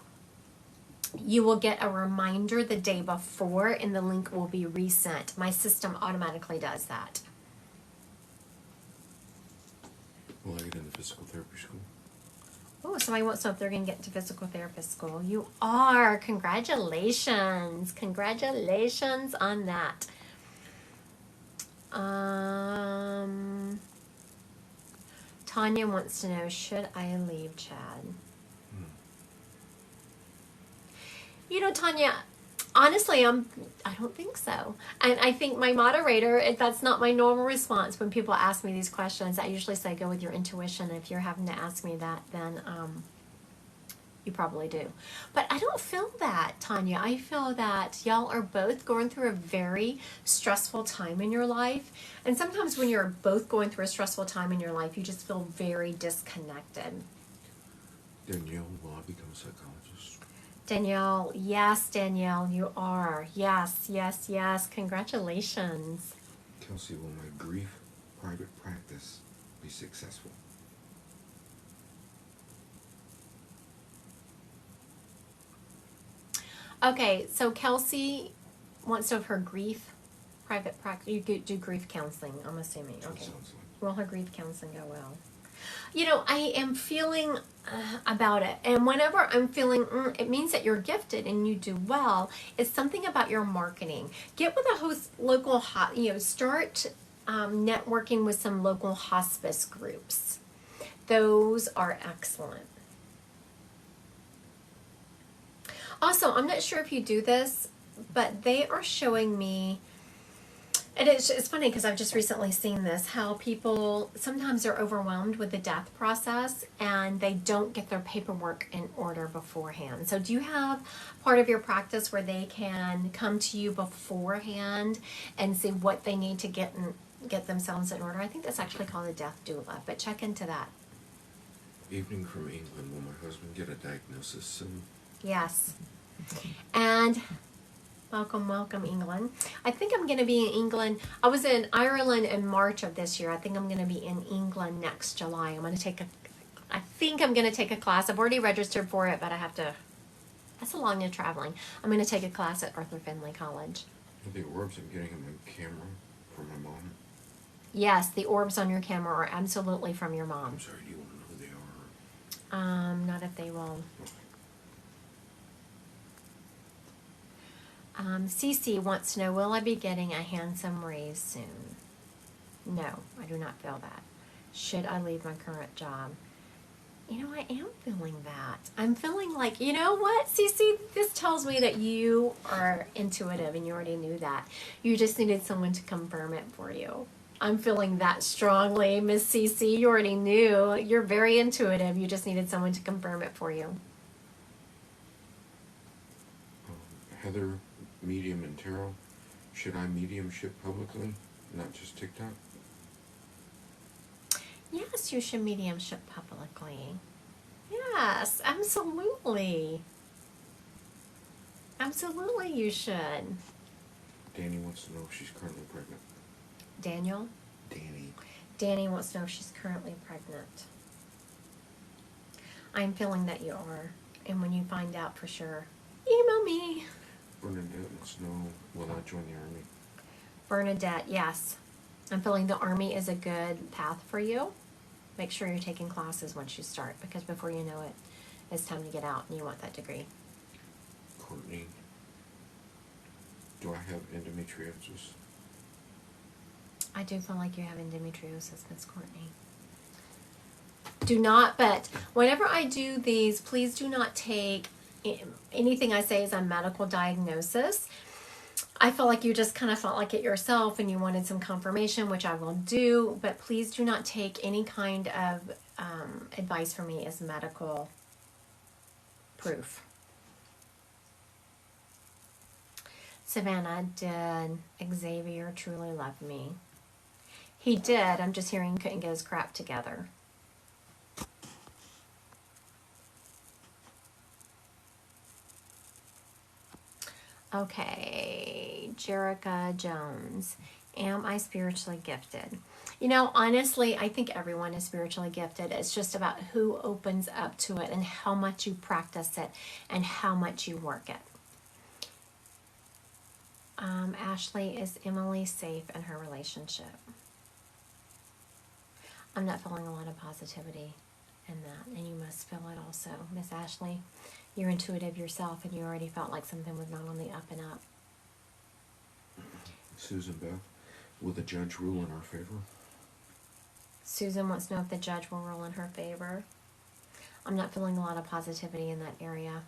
you will get a reminder the day before, and the link will be resent. My system automatically does that. Will I get into physical therapy school? Oh, somebody wants to know if they're going to get into physical therapist school. You are. Congratulations. Congratulations on that. Tanya wants to know, should I leave Chad? You know, Tanya, honestly, I don't think so. And I think my moderator, that's not my normal response when people ask me these questions. I usually say, go with your intuition. If you're having to ask me that, then you probably do. But I don't feel that, Tanya. I feel that y'all are both going through a very stressful time in your life. And sometimes when you're both going through a stressful time in your life, you just feel very disconnected. Danielle, will I become a psychologist? Danielle, yes, Danielle, you are. Yes, yes, yes. Congratulations. Kelsey, will my grief private practice be successful? Okay, so Kelsey wants to have her grief private practice. You could do grief counseling, I'm assuming. Okay. Will her grief counseling go well? You know, I am feeling about it. And whenever I'm feeling, it means that you're gifted and you do well. It's something about your marketing. Get with a local, start networking with some local hospice groups. Those are excellent. Also, I'm not sure if you do this, but they are showing me, and it's funny because I've just recently seen this, how people sometimes are overwhelmed with the death process and they don't get their paperwork in order beforehand. So do you have part of your practice where they can come to you beforehand and see what they need to get themselves in order? I think that's actually called a death doula, but check into that. Evening from England. Will my husband get a diagnosis soon? Yes. And welcome, England. I think I'm going to be in England. I was in Ireland in March of this year. I think I'm going to be in England next July. I think I'm going to take a class. I've already registered for it, but that's a long day of traveling. I'm going to take a class at Arthur Findlay College. The orbs I'm getting on my camera from my mom? Yes, the orbs on your camera are absolutely from your mom. I'm sorry, do you want to know who they are? Not if they will. Cece wants to know, will I be getting a handsome raise soon? No, I do not feel that. Should I leave my current job? You know, I am feeling that. I'm feeling like, you know what, Cece? This tells me that you are intuitive and you already knew that. You just needed someone to confirm it for you. I'm feeling that strongly, Miss Cece. You already knew. You're very intuitive. You just needed someone to confirm it for you. Heather, medium and tarot. Should I mediumship publicly, not just TikTok? Yes, you should mediumship publicly. Yes, absolutely. Absolutely, you should. Danny wants to know if she's currently pregnant. Daniel? Danny wants to know if she's currently pregnant. I'm feeling that you are. And when you find out for sure, email me. Bernadette wants to know, will I join the Army? Bernadette, yes. I'm feeling the Army is a good path for you. Make sure you're taking classes once you start, because before you know it, it's time to get out and you want that degree. Courtney, do I have endometriosis? I do feel like you have endometriosis, Miss Courtney. Do not, but whenever I do these, please do not take anything I say as a medical diagnosis. I feel like you just kind of felt like it yourself and you wanted some confirmation, which I will do, but please do not take any kind of advice from me as medical proof. Savannah, did Xavier truly love me? He did. I'm just hearing he couldn't get his crap together. Okay, Jerica Jones. Am I spiritually gifted? You know, honestly, I think everyone is spiritually gifted. It's just about who opens up to it and how much you practice it and how much you work it. Ashley, is Emily safe in her relationship? I'm not feeling a lot of positivity in that, and you must feel it also. Miss Ashley, you're intuitive yourself, and you already felt like something was not on the up and up. Susan Beth, will the judge rule in our favor? Susan wants to know if the judge will rule in her favor. I'm not feeling a lot of positivity in that area.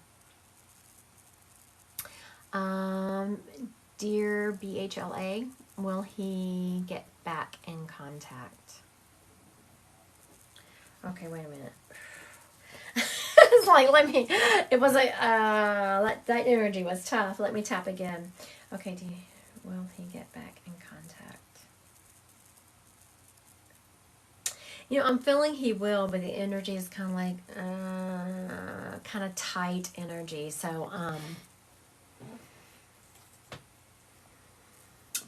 Dear BHLA, will he get back in contact? Okay, wait a minute. It's like, that energy was tough. Let me tap again. Okay, will he get back in contact? You know, I'm feeling he will, but the energy is kind of like, kind of tight energy. So,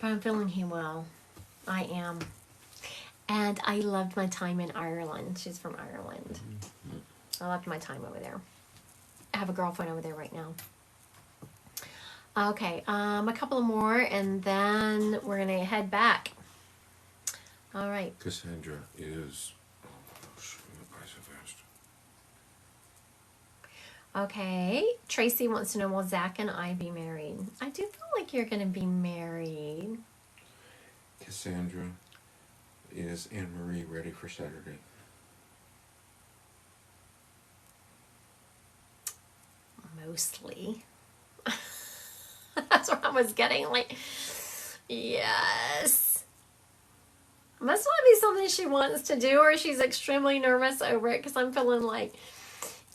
but I'm feeling he will. I am. And I loved my time in Ireland. She's from Ireland. I loved my time over there. I have a girlfriend over there right now. Okay, a couple more, and then we're going to head back. All right. Cassandra is... Oh, gosh, why so fast? Okay, Tracy wants to know, will Zach and I be married? I do feel like you're going to be married. Cassandra, is Anne-Marie ready for Saturday? Mostly. That's what I was getting, like, yes. Must not be something she wants to do, or she's extremely nervous over it, because I'm feeling like,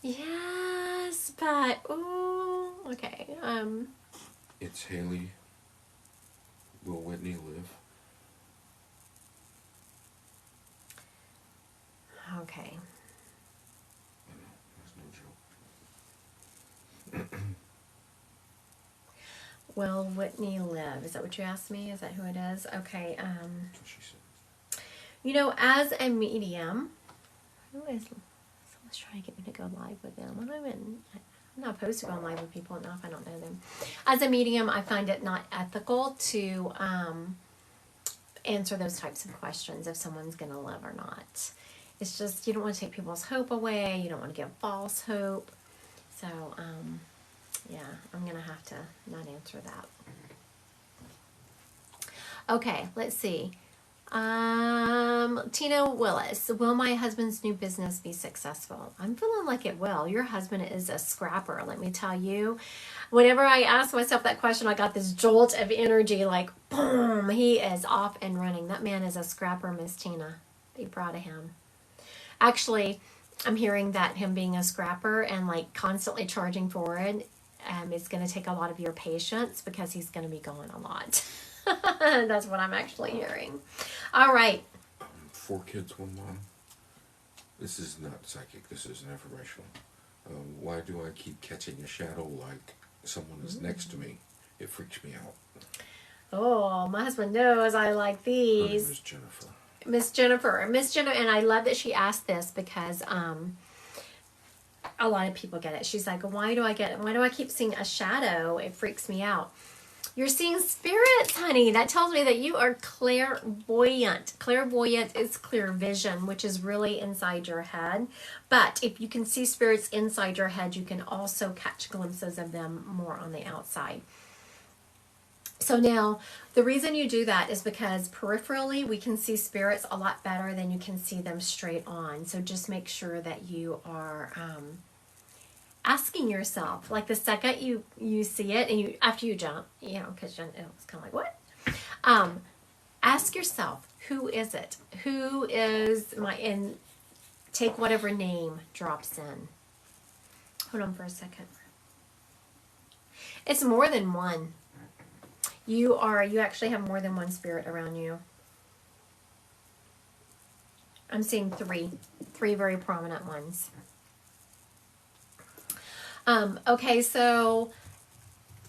yes, but, ooh, okay. It's Haley. Will Whitney live? Okay. I know, that's no joke. Will Whitney live? Is that what you asked me? Is that who it is? Okay. That's what she said. You know, as a medium, someone's trying to get me to go live with them. I'm not opposed to going live with people enough. I don't know them. As a medium, I find it not ethical to answer those types of questions if someone's going to live or not. It's just, you don't want to take people's hope away. You don't want to give false hope. So, yeah, I'm going to have to not answer that. Okay, let's see. Tina Willis, will my husband's new business be successful? I'm feeling like it will. Your husband is a scrapper, let me tell you. Whenever I ask myself that question, I got this jolt of energy, like, boom, he is off and running. That man is a scrapper, Miss Tina. Be proud of him. Actually, I'm hearing that him being a scrapper and like constantly charging forward is going to take a lot of your patience, because he's going to be going a lot. That's what I'm actually hearing. All right. 4 kids, 1 mom. This is not psychic. This is informational. Why do I keep catching a shadow like someone is next to me? It freaks me out. Oh, my husband knows I like Her name these. is Jennifer. Miss Jennifer, and I love that she asked this, because a lot of people get it. She's like, why do I keep seeing a shadow? It freaks me out. You're seeing spirits, honey. That tells me that you are clairvoyant. Clairvoyant is clear vision, which is really inside your head. But if you can see spirits inside your head, you can also catch glimpses of them more on the outside. So now, the reason you do that is because peripherally, we can see spirits a lot better than you can see them straight on. So just make sure that you are asking yourself, like the second you see it, and after you jump, because it's kind of like, what? Ask yourself, who is it? Who is and take whatever name drops in. Hold on for a second. It's more than one. You actually have more than one spirit around you. I'm seeing three very prominent ones. Okay, so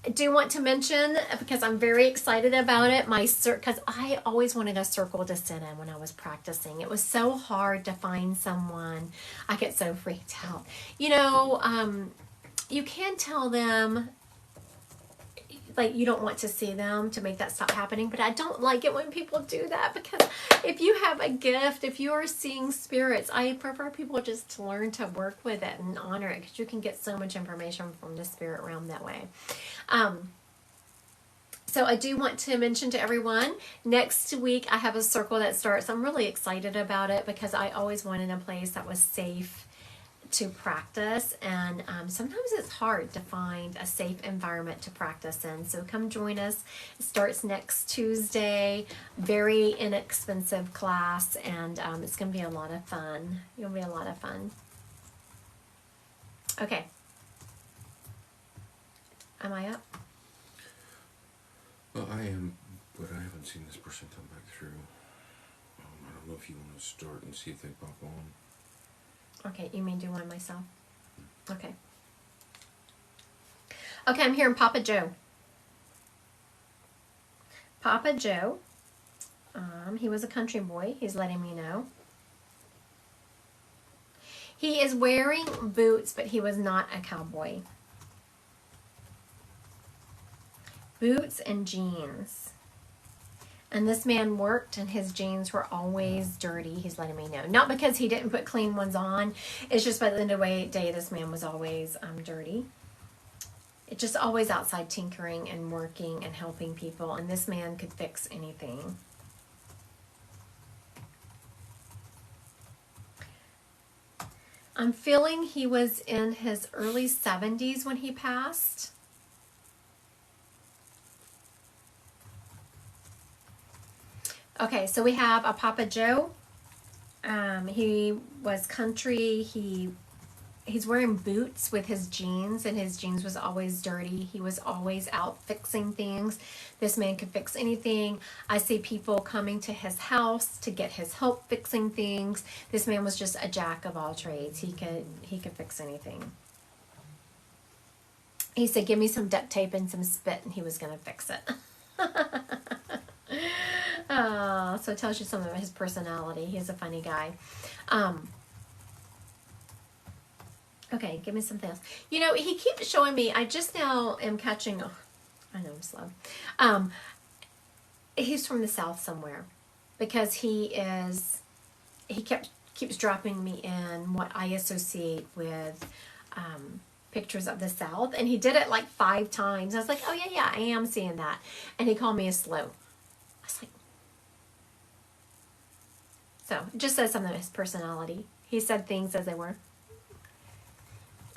I do want to mention, because I'm very excited about it, because I always wanted a circle to sit in when I was practicing. It was so hard to find someone. I get so freaked out. You can tell them, like, you don't want to see them to make that stop happening, but I don't like it when people do that, because if you have a gift, if you are seeing spirits, I prefer people just to learn to work with it and honor it, because you can get so much information from the spirit realm that way. So I do want to mention to everyone, next week I have a circle that starts. I'm really excited about it, because I always wanted a place that was safe to practice, and sometimes it's hard to find a safe environment to practice in. So come join us. It starts next Tuesday. Very inexpensive class, and it's going to be a lot of fun. It'll be a lot of fun. Okay. Am I up? Well, I am, but I haven't seen this person come back through. I don't know if you want to start and see if they pop on. Okay, you mean do one myself? Okay. Okay, I'm hearing Papa Joe. Papa Joe, he was a country boy. He's letting me know. He is wearing boots, but he was not a cowboy. Boots and jeans. And this man worked, and his jeans were always dirty. He's letting me know. Not because he didn't put clean ones on. It's just by the end of the day, this man was always dirty. It's just always outside tinkering and working and helping people. And this man could fix anything. I'm feeling he was in his early 70s when he passed. Okay, so we have a Papa Joe. He was country. He's wearing boots with his jeans, and his jeans was always dirty. He was always out fixing things. This man could fix anything. I see people coming to his house to get his help fixing things. This man was just a jack of all trades. He could fix anything. He said, "Give me some duct tape and some spit," and he was going to fix it. So it tells you something about his personality. He's a funny guy. Okay, give me something else. He keeps showing me, I just now am catching, I know I'm slow. He's from the South somewhere, because he keeps dropping me in what I associate with pictures of the South, and he did it like 5 times. I was like, oh yeah, I am seeing that. And he called me a slow. I was like, so it just says something about his personality. He said things as they were.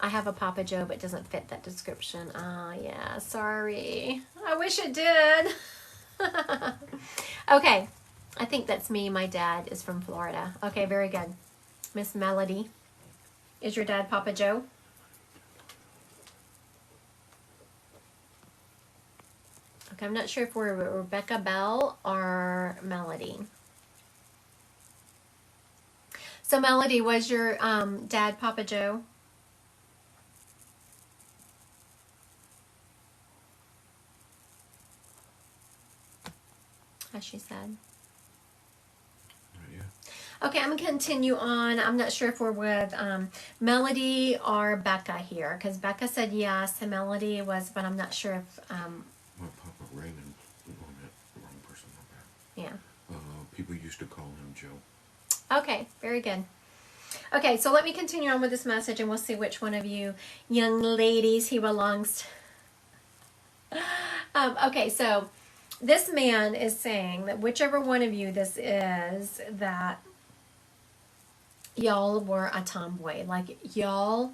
I have a Papa Joe, but it doesn't fit that description. Yeah, sorry. I wish it did. Okay, I think that's me. My dad is from Florida. Okay, very good. Miss Melody. Is your dad Papa Joe? Okay, I'm not sure if we're Rebecca Bell or Melody. So Melody, was your dad Papa Joe? As she said. Yeah. Okay, I'm going to continue on. I'm not sure if we're with Melody or Becca here, because Becca said yes, and Melody was, but I'm not sure if... My Papa Raymond, wrong person. Yeah. People used to call him Joe. Okay, very good. Okay, so let me continue on with this message, and we'll see which one of you young ladies he belongs to. Okay, so this man is saying that whichever one of you this is, that y'all were a tomboy. Like, y'all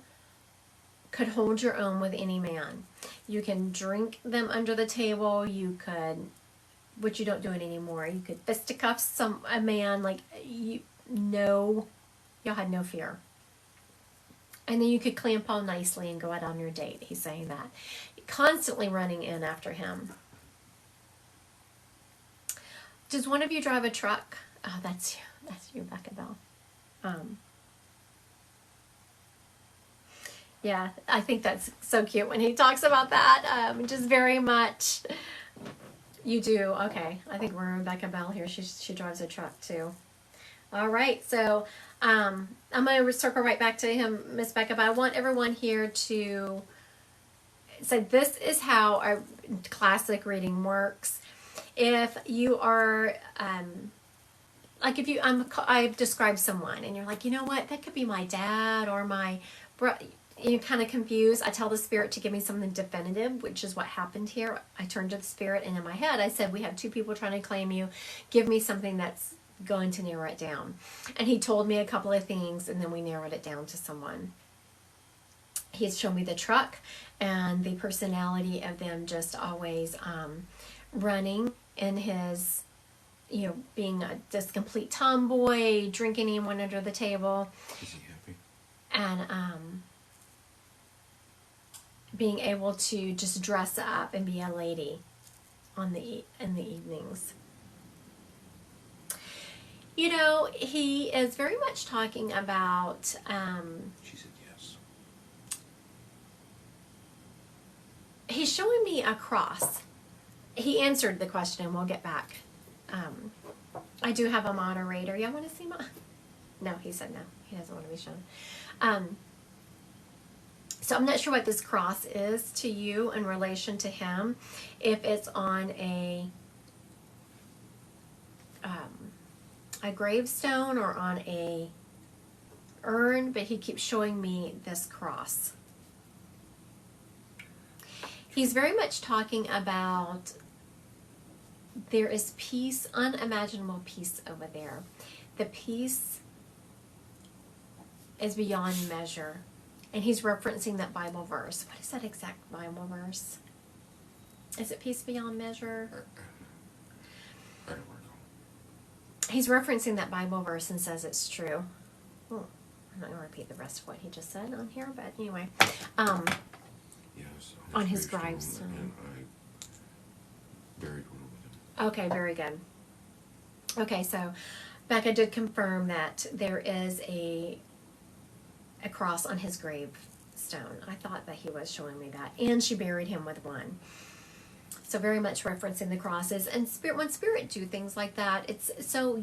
could hold your own with any man. You can drink them under the table. You could, which you don't do it anymore. You could fisticuff a man. Like, y'all had no fear. And then you could clamp on nicely and go out on your date. He's saying that. Constantly running in after him. Does one of you drive a truck? Oh, that's you. That's you, Becca Bell. Yeah, I think that's so cute when he talks about that. Just very much. You do. Okay. I think we're Rebecca Bell here. She drives a truck too. All right. So I'm going to circle right back to him, Miss Becca, but I want everyone here to say this is how a classic reading works. If you are, like if you, I've described someone and you're like, you know what, that could be my dad or my brother. You're kind of confused. I tell the spirit to give me something definitive, which is what happened here. I turned to the spirit, and in my head, I said, we have two people trying to claim you. Give me something that's going to narrow it down. And he told me a couple of things, and then we narrowed it down to someone. He's shown me the truck and the personality of them just always running in his, being this complete tomboy, drinking anyone under the table. Is he happy? And being able to just dress up and be a lady in the evenings. He is very much talking about. She said yes. He's showing me a cross. He answered the question. We'll get back. I do have a moderator. Y'all want to see my? No, he said no. He doesn't want to be shown. So I'm not sure what this cross is to you in relation to him. If it's on a gravestone or on a urn, but he keeps showing me this cross. He's very much talking about there is peace, unimaginable peace over there. The peace is beyond measure. And he's referencing that Bible verse. What is that exact Bible verse? Is it peace beyond measure? I don't recall. He's referencing that Bible verse and says it's true. Oh, I'm not going to repeat the rest of what he just said on here, but anyway. Yes, on his gravestone. And I buried one with him. Okay, very good. Okay, so Becca did confirm that there is a cross on his gravestone. I thought that he was showing me that. And she buried him with one. So very much referencing the crosses. And when spirit do things like that, it's so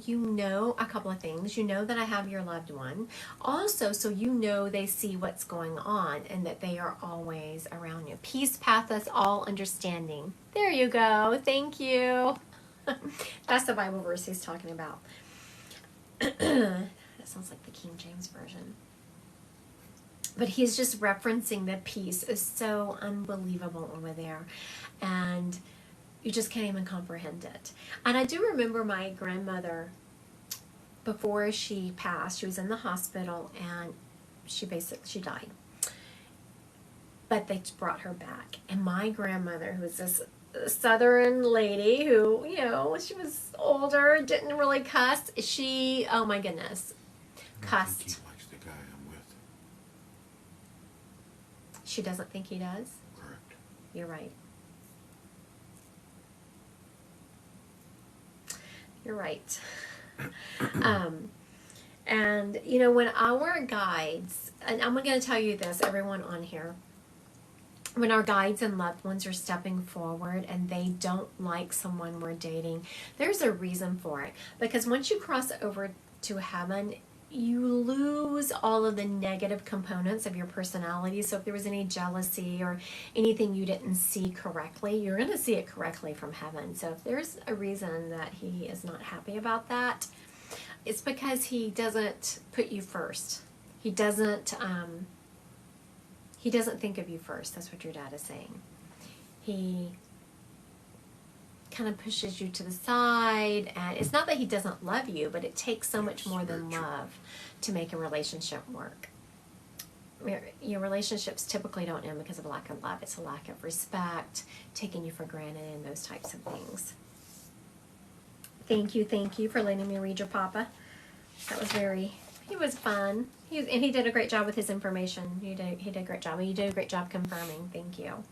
a couple of things. That I have your loved one. Also, so they see what's going on and that they are always around you. Peace passeth all understanding. There you go. Thank you. That's the Bible verse he's talking about. That sounds like the King James Version. But he's just referencing that peace is so unbelievable over there. And you just can't even comprehend it. And I do remember my grandmother, before she passed, she was in the hospital and she died. But they brought her back. And my grandmother, who was this Southern lady who, she was older, didn't really cuss. She, oh my goodness, cussed. He likes the guy I'm with. She doesn't think he does? Correct. You're right. You're right. And, when our guides, and I'm going to tell you this, everyone on here, when our guides and loved ones are stepping forward and they don't like someone we're dating, there's a reason for it. Because once you cross over to heaven, you lose all of the negative components of your personality. So if there was any jealousy or anything you didn't see correctly, you're going to see it correctly from heaven. So if there's a reason that he is not happy about that, it's because he doesn't put you first. He doesn't think of you first. That's what your dad is saying. He kind of pushes you to the side, and it's not that he doesn't love you, but it takes so much more than love to make a relationship work. Your relationships typically don't end because of a lack of love. It's a lack of respect, taking you for granted, and those types of things. Thank you for letting me read your papa. That was he was fun. He did a great job with his information. He did a great job. You did a great job confirming. Thank you.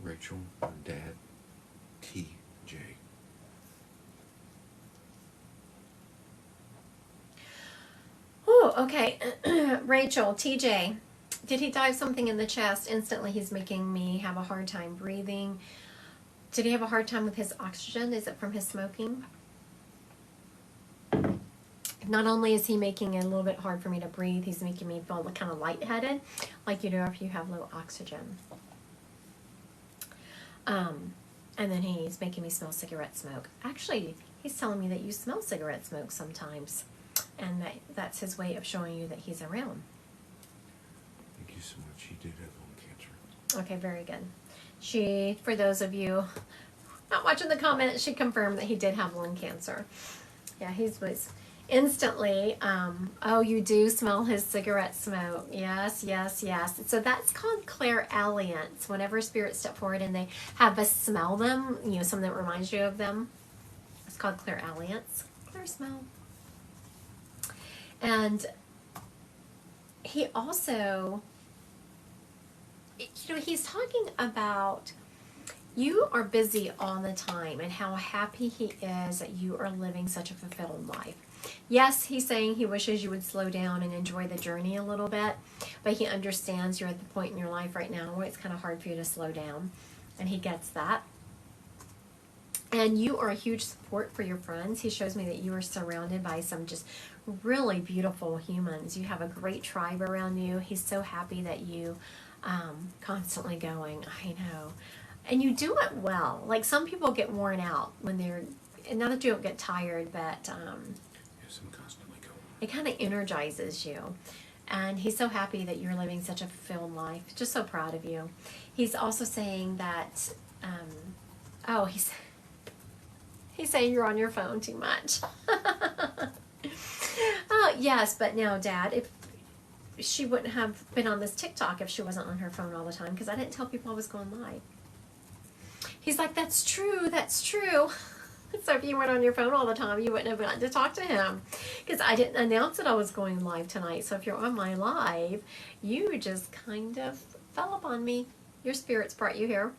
Rachel and Dad, T.J. Oh, okay. Rachel, TJ, did he dive something in the chest? Instantly, he's making me have a hard time breathing. Did he have a hard time with his oxygen? Is it from his smoking? Not only is he making it a little bit hard for me to breathe, he's making me feel kind of lightheaded, like you do if you have low oxygen. And then he's making me smell cigarette smoke. Actually, he's telling me that you smell cigarette smoke sometimes, and that's his way of showing you that he's around. Thank you so much. He did have lung cancer. Okay, very good. She, for those of you not watching the comments, she confirmed that he did have lung cancer. Yeah, he was instantly, oh, you do smell his cigarette smoke. Yes, yes, yes. So that's called clairalience. Whenever spirits step forward and they have us smell them, something that reminds you of them, it's called clairalience. Clair smell. And he also, he's talking about you are busy all the time and how happy he is that you are living such a fulfilled life. Yes, he's saying he wishes you would slow down and enjoy the journey a little bit, but he understands you're at the point in your life right now where it's kind of hard for you to slow down, and he gets that. And you are a huge support for your friends. He shows me that you are surrounded by some just really beautiful humans. You have a great tribe around you. He's so happy that you constantly going, I know. And you do it well. Like some people get worn out when they're, and not that you don't get tired, but Yes, I'm constantly going. it kind of energizes you. And he's so happy that you're living such a fulfilled life. Just so proud of you. He's also saying that, he's saying you're on your phone too much. Oh, yes, but now, Dad, if she wouldn't have been on this TikTok if she wasn't on her phone all the time, because I didn't tell people I was going live. He's like, that's true, that's true. So if you weren't on your phone all the time, you wouldn't have gotten to talk to him, because I didn't announce that I was going live tonight. So if you're on my live, you just kind of fell upon me. Your spirits brought you here.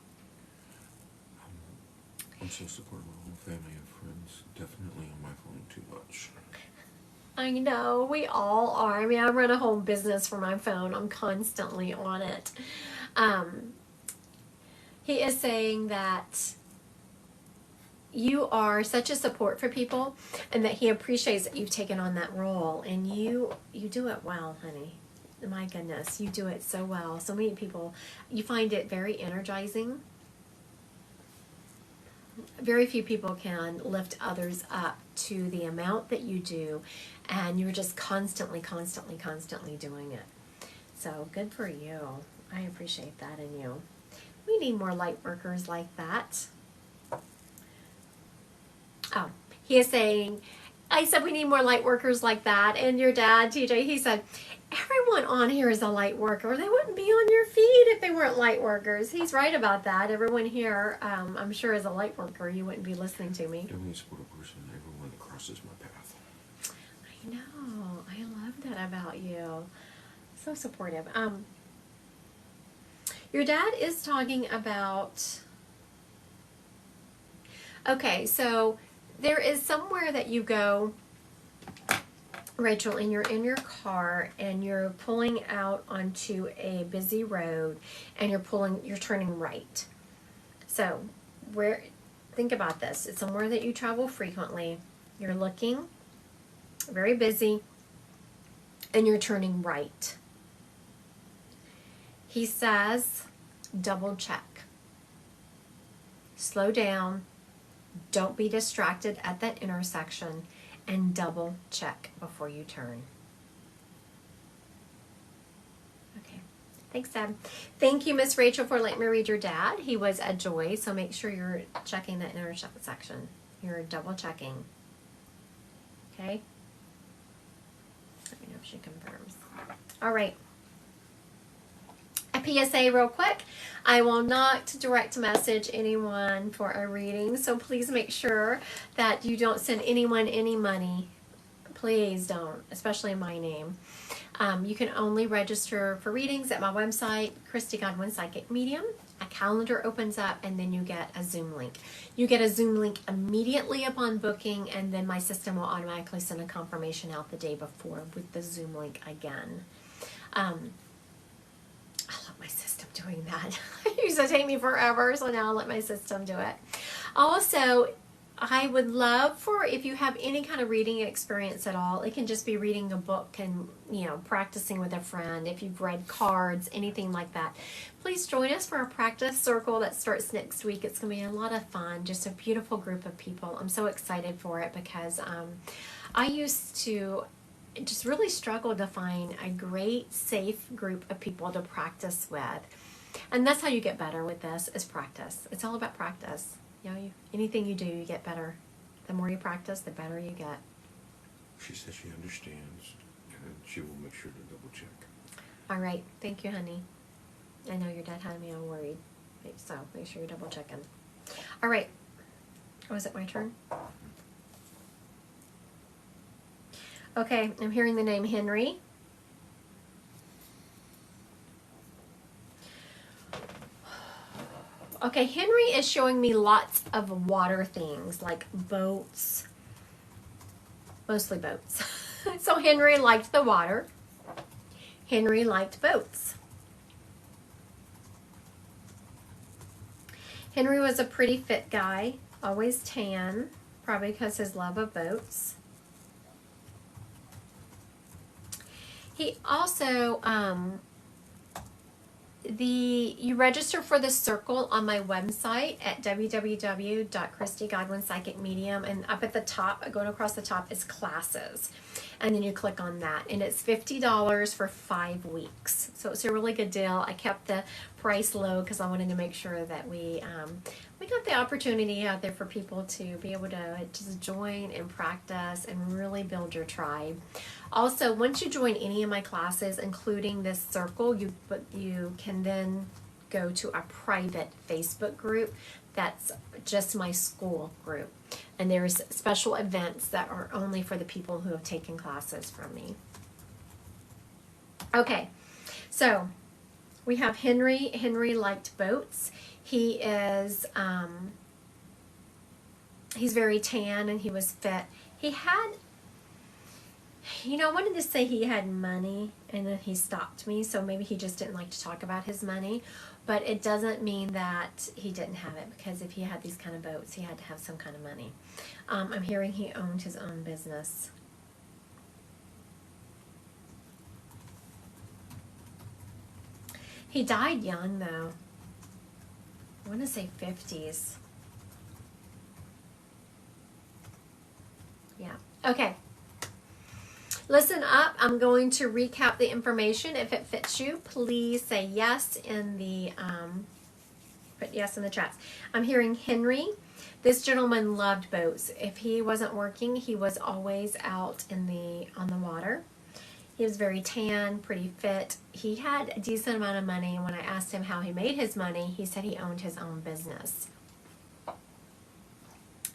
I'm so supportive of my whole family and friends. Definitely on my phone too much. I know, we all are. I mean, I run a whole business for my phone. I'm constantly on it. He is saying that you are such a support for people, and that he appreciates that you've taken on that role, and you do it well, honey. My goodness, you do it so well. So many people, you find it very energizing. Very few people can lift others up to the amount that you do, and you're just constantly doing it. So good for you. I appreciate that in you. We need more light workers like that. Oh, he is saying, I said we need more light workers like that. And your dad, TJ, he said, everyone on here is a light worker. They wouldn't be on your feed if they weren't light workers. He's right about that. Everyone here, I'm sure, is a light worker. You wouldn't be listening to me. Definitely support a person, everyone that crosses my path. I know. I love that about you. So supportive. Your dad is talking about... Okay, so there is somewhere that you go, Rachel, and you're in your car and you're pulling out onto a busy road and you're turning right. So think about this. It's somewhere that you travel frequently. You're looking, very busy, and you're turning right. He says, double check. Slow down. Don't be distracted at that intersection, and double check before you turn. Okay. Thanks, Dad. Thank you, Miss Rachel, for letting me read your dad. He was a joy, so make sure you're checking that intersection. You're double checking. Okay? Let me know if she confirms. All right. A PSA real quick. I will not direct message anyone for a reading, so please make sure that you don't send anyone any money. Please don't, especially in my name. You can only register for readings at my website, Christy Godwin Psychic Medium. a calendar opens up, and then you get a Zoom link. You get a Zoom link immediately upon booking, and then my system will automatically send a confirmation out the day before with the Zoom link again. I love my system doing that. It used to take me forever, so now I'll let my system do it. Also, I would love for, if you have any kind of reading experience at all, it can just be reading a book and, practicing with a friend. If you've read cards, anything like that, please join us for a practice circle that starts next week. It's going to be a lot of fun, just a beautiful group of people. I'm so excited for it because I used to just really struggle to find a great, safe group of people to practice with. And that's how you get better with this, is practice. It's all about practice. Anything you do, you get better. The more you practice, the better you get. She says she understands, and she will make sure to double check. All right. Thank you, honey. I know your dad had me all worried. So make sure you're double checking. All right. Oh, is it my turn? Okay. I'm hearing the name Henry. Okay, Henry is showing me lots of water things, like boats, mostly boats. So Henry liked the water. Henry liked boats. Henry was a pretty fit guy, always tan, probably because his love of boats. He also, you register for the circle on my website at www.christygodwinpsychicmedium, and up at the top, going across the top, is classes, and then you click on that, and it's $50 for 5 weeks. So it's a really good deal. I kept the price low because I wanted to make sure that we got the opportunity out there for people to be able to just join and practice and really build your tribe. Also, once you join any of my classes, including this circle, you can then go to a private Facebook group that's just my school group. And there's special events that are only for the people who have taken classes from me. Okay, so we have Henry. Henry liked boats. He is, he's very tan and he was fit. He had, I wanted to say he had money, and then he stopped me, so maybe he just didn't like to talk about his money, but it doesn't mean that he didn't have it, because if he had these kind of boats, he had to have some kind of money. I'm hearing he owned his own business. He died young, though. I want to say 50s. Yeah. Okay. Listen up. I'm going to recap the information. If it fits you, please say yes in the put yes in the chats. I'm hearing Henry. This gentleman loved boats. If he wasn't working, he was always out on the water. He was very tan, pretty fit. He had a decent amount of money, and when I asked him how he made his money, he said he owned his own business.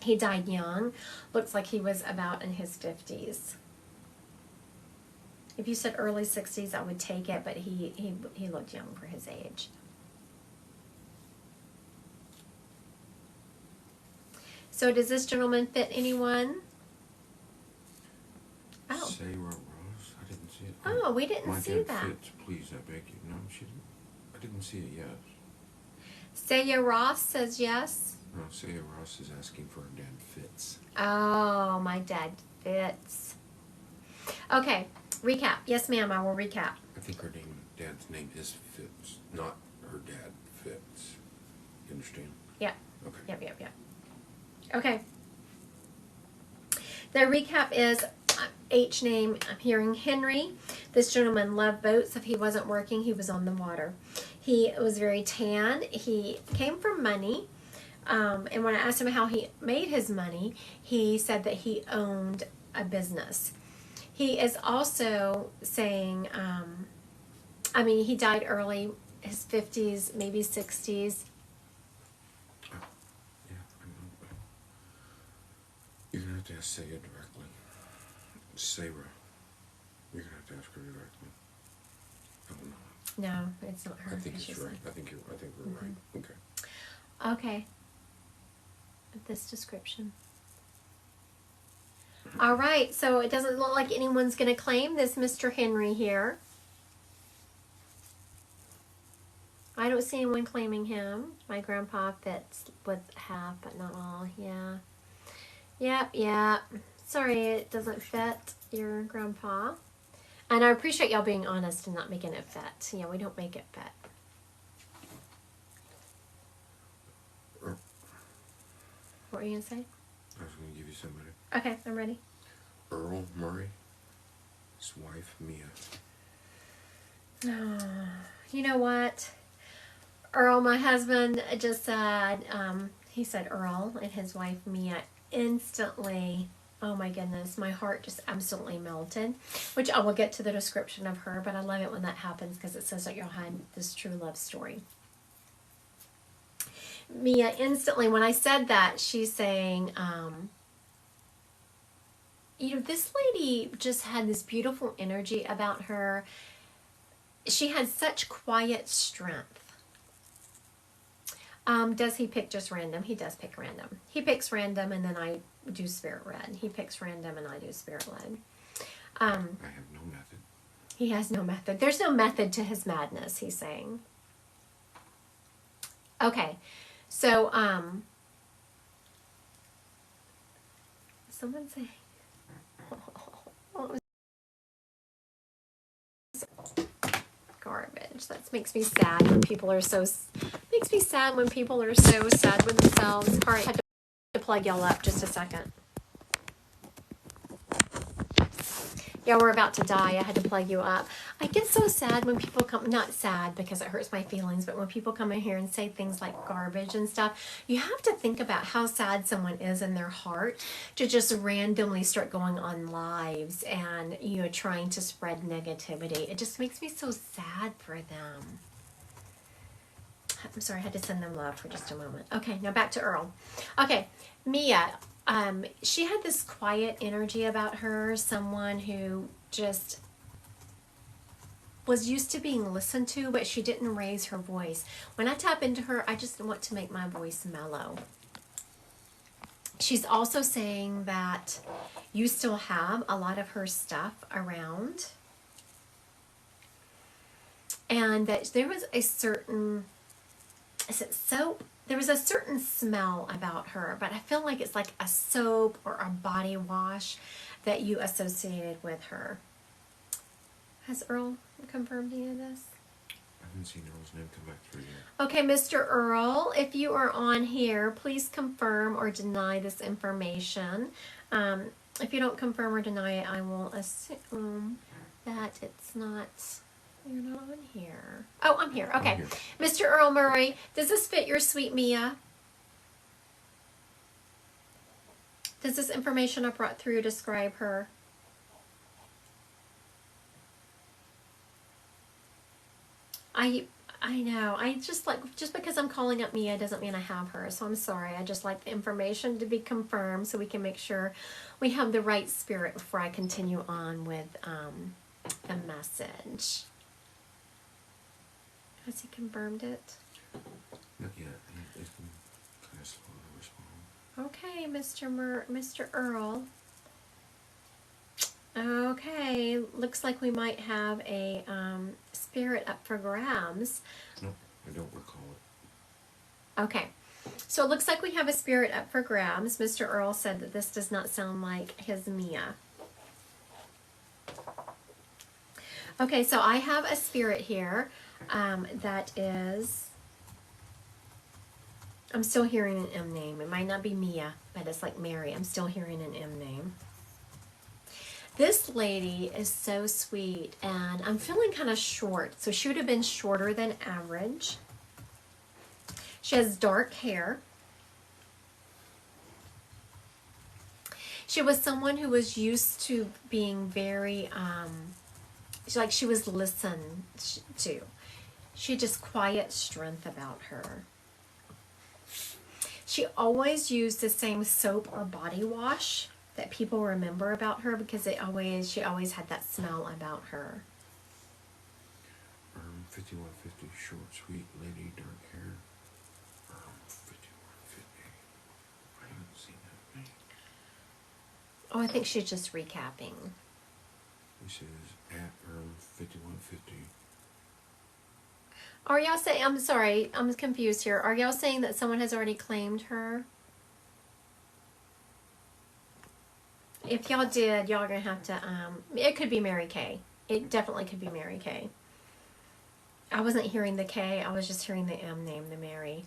He died young. Looks like he was about in his 50s. If you said early 60s, I would take it, but he looked young for his age. So does this gentleman fit anyone? Oh. Sarah Ross, I didn't see it. Oh, we didn't My see dad that. fits, please, I beg you. No, she didn't. I didn't see it yet. Saya Ross says yes. No, Sarah Ross is asking for her dad fits. Oh, my dad fits. Okay, recap. Yes, ma'am, I will recap. I think her dad's name is Fitz, not her dad Fitz. You understand? Yeah. Okay. Yep. Okay. The recap is H name. I'm hearing Henry. This gentleman loved boats. If he wasn't working, he was on the water. He was very tan. He came from money. And when I asked him how he made his money, he said that he owned a business. He is also saying, he died early, his 50s, maybe 60s. You're going to have to ask Sarah directly. Sarah. You're going to have to ask her directly. Oh, no. No, it's not her. I think it's she's right. like- I think we're right. Okay. Okay. This description. All right, so it doesn't look like anyone's going to claim this Mr. Henry here. I don't see anyone claiming him. My grandpa fits with half, but not all. Yeah. Yep. Sorry, it doesn't fit your grandpa. And I appreciate y'all being honest and not making it fit. Yeah, we don't make it fit. What were you going to say? I was going to give you somebody. Okay, I'm ready. Earl Murray, his wife Mia. Oh, you know what? Earl, my husband, just said, he said Earl and his wife Mia instantly, oh my goodness, my heart just absolutely melted, which I will get to the description of her, but I love it when that happens because it says that y'all had this true love story. Mia instantly, when I said that, she's saying, this lady just had this beautiful energy about her. She had such quiet strength. Does he pick just random? He does pick random. He picks random and then I do spirit read. He picks random and I do spirit led. I have no method. He has no method. There's no method to his madness, he's saying. Okay. So, someone saying, garbage. That makes me sad when people are so sad with themselves. All right, I had to plug y'all up just a second. Yeah, we're about to die. I had to plug you up. I get so sad when people come, not sad because it hurts my feelings, but when people come in here and say things like garbage and stuff, you have to think about how sad someone is in their heart to just randomly start going on lives and, trying to spread negativity. It just makes me so sad for them. I'm sorry, I had to send them love for just a moment. Okay, now back to Earl. Okay, Mia. She had this quiet energy about her, someone who just was used to being listened to, but she didn't raise her voice. When I tap into her, I just want to make my voice mellow. She's also saying that you still have a lot of her stuff around, and that there was a certain, there was a certain smell about her, but I feel like it's like a soap or a body wash that you associated with her. Has Earl confirmed any of this? I haven't seen Earl's name come back through yet. Okay, Mr. Earl, if you are on here, please confirm or deny this information. If you don't confirm or deny it, I will assume that it's not... You're not on here. Oh, I'm here. Okay. I'm here. Mr. Earl Murray, does this fit your sweet Mia? Does this information I brought through describe her? I know. I just because I'm calling up Mia doesn't mean I have her. So I'm sorry. I just like the information to be confirmed so we can make sure we have the right spirit before I continue on with the message. Has he confirmed it? Not yet. It's been kind of slow to respond. Okay, Mr. Earl. Okay, looks like we might have a spirit up for grabs. No, I don't recall it. Okay, so it looks like we have a spirit up for grabs. Mr. Earl said that this does not sound like his Mia. Okay, so I have a spirit here that is, I'm still hearing an M name. It might not be Mia, but it's like Mary. I'm still hearing an M name. This lady is so sweet, and I'm feeling kind of short, so she would have been shorter than average. She has dark hair. She was someone who was used to being very, she was listened to. She had just quiet strength about her. She always used the same soap or body wash that people remember about her because she always had that smell about her. 5150, short, sweet lady, dark hair. 5150. I haven't seen that name. Oh, I think she's just recapping. This is at 5150. Are y'all saying, I'm sorry, I'm confused here. Are y'all saying that someone has already claimed her? If y'all did, y'all are going to have to, it could be Mary Kay. It definitely could be Mary Kay. I wasn't hearing the K, I was just hearing the M name, the Mary.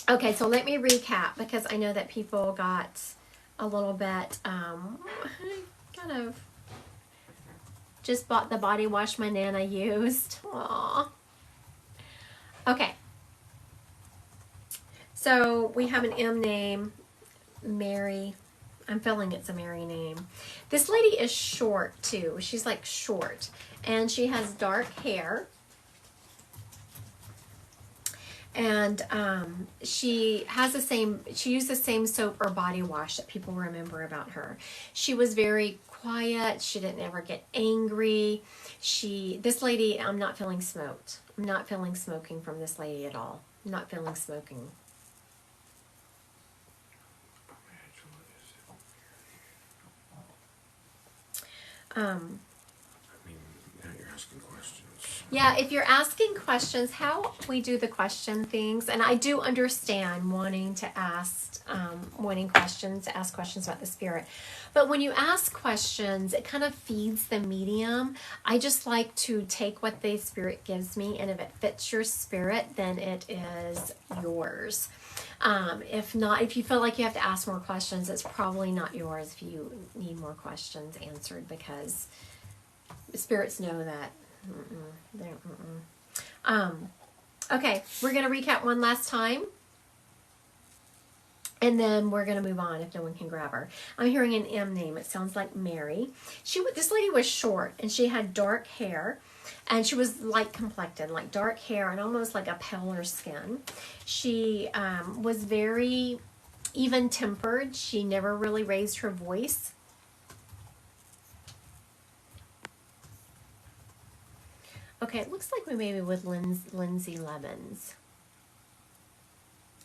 Okay, so let me recap because I know that people got a little bit, kind of just bought the body wash my Nana used. Aww. Okay. So we have an M name, Mary. I'm feeling it's a Mary name. This lady is short too. She's like short. And she has dark hair. And she used the same soap or body wash that people remember about her. She was very quiet. She didn't ever get angry. This lady, I'm not feeling smoked. I'm not feeling smoking from this lady at all. I'm not feeling smoking. I mean, now you're asking questions. Yeah, if you're asking questions, how we do the question things, and I do understand wanting to ask, ask questions about the spirit. But when you ask questions, it kind of feeds the medium. I just like to take what the spirit gives me, and if it fits your spirit, then it is yours. If not, if you feel like you have to ask more questions, it's probably not yours if you need more questions answered, because the spirits know that. Okay, we're going to recap one last time. And then we're going to move on if no one can grab her. I'm hearing an M name. It sounds like Mary. This lady was short and she had dark hair. And she was light complected, like dark hair and almost like a paler skin. She was very even tempered. She never really raised her voice. Okay, it looks like we may be with Lindsay Lemons.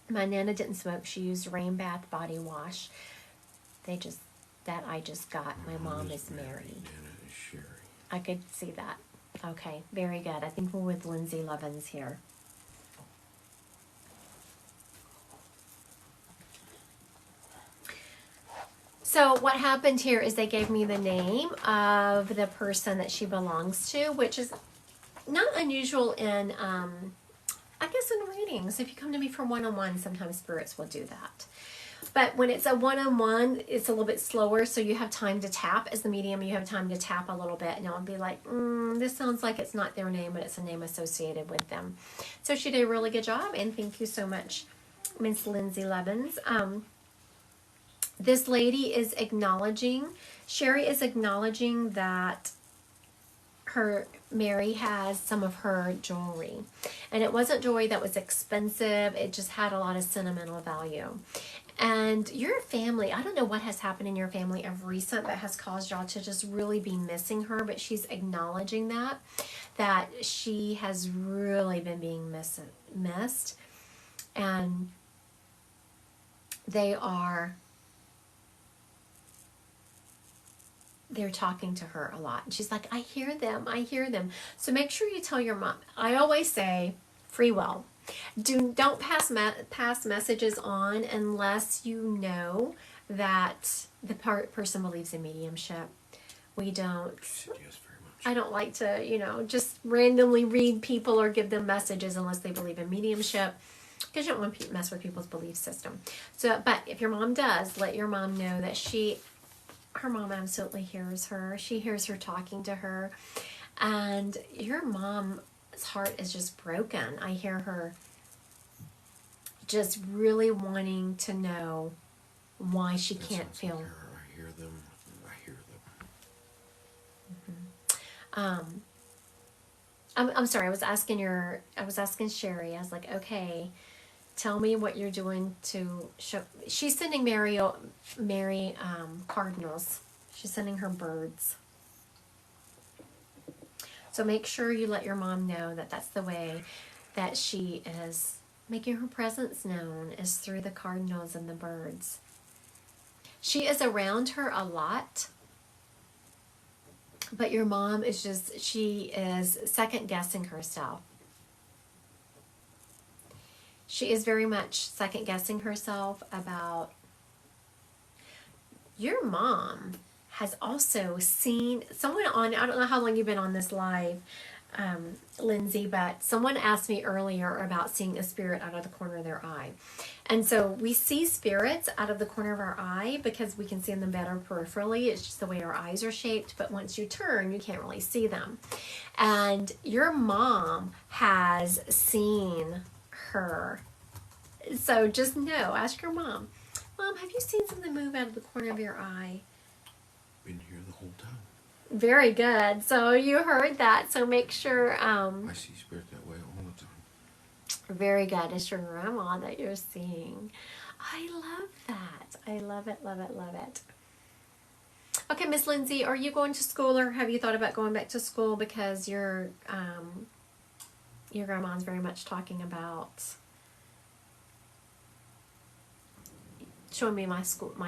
My Nana didn't smoke. She used Rain Bath body wash. I just got. My mom is Mary. Nana is Sherry. I could see that. Okay, very good. I think we're with Lindsay Levens here. So what happened here is they gave me the name of the person that she belongs to, which is not unusual in, I guess, in readings. If you come to me for one-on-one, sometimes spirits will do that. But when it's a one-on-one, it's a little bit slower, so you have time to tap. As the medium, you have time to tap a little bit, and I'll be like, this sounds like it's not their name, but it's a name associated with them. So she did a really good job, and thank you so much, Miss Lindsay Levens. This lady is acknowledging, Sherry is acknowledging that Mary has some of her jewelry. And it wasn't jewelry that was expensive. It just had a lot of sentimental value. And your family, I don't know what has happened in your family of recent that has caused y'all to just really be missing her, but she's acknowledging that she has really been being missed. And they're talking to her a lot. And she's like, I hear them. So make sure you tell your mom. I always say free will. Don't pass messages on unless you know that the person believes in mediumship. We don't. Yes, very much. I don't like to, just randomly read people or give them messages unless they believe in mediumship, because you don't want to mess with people's belief system. So, but if your mom does, let your mom know that her mom absolutely hears her. She hears her talking to her. And your mom's heart is just broken. I hear her just really wanting to know why she can't feel. I hear them. I'm sorry. I was asking Sherry. I was like, okay, tell me what you're doing to show. She's sending Mary cardinals. She's sending her birds. So make sure you let your mom know that that's the way that she is making her presence known, is through the cardinals and the birds. She is around her a lot, but your mom is just, she is second guessing herself. She is very much second guessing herself about, your mom has also seen someone on, I don't know how long you've been on this live, Lindsay, but someone asked me earlier about seeing a spirit out of the corner of their eye. And so we see spirits out of the corner of our eye because we can see them better peripherally. It's just the way our eyes are shaped. But once you turn, you can't really see them. And your mom has seen her. So just know, ask your mom, Mom, have you seen something move out of the corner of your eye? Been here the whole time. Very good. So you heard that. So make sure. I see spirit that way all the time. Very good. It's your grandma that you're seeing. I love that. I love it, love it, love it. Okay, Miss Lindsay, are you going to school, or have you thought about going back to school? Because your grandma's very much talking about showing me my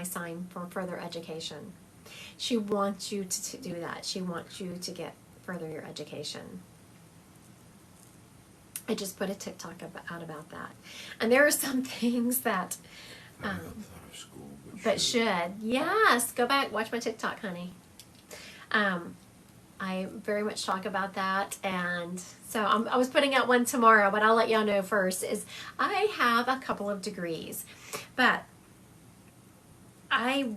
sign for further education. She wants you to do that. She wants you to get further your education. I just put a TikTok out about that. And there are some things that... I haven't thought of school, but should. Yes, go back, watch my TikTok, honey. I very much talk about that. And so I was putting out one tomorrow, but I'll let y'all know first, is I have a couple of degrees. But I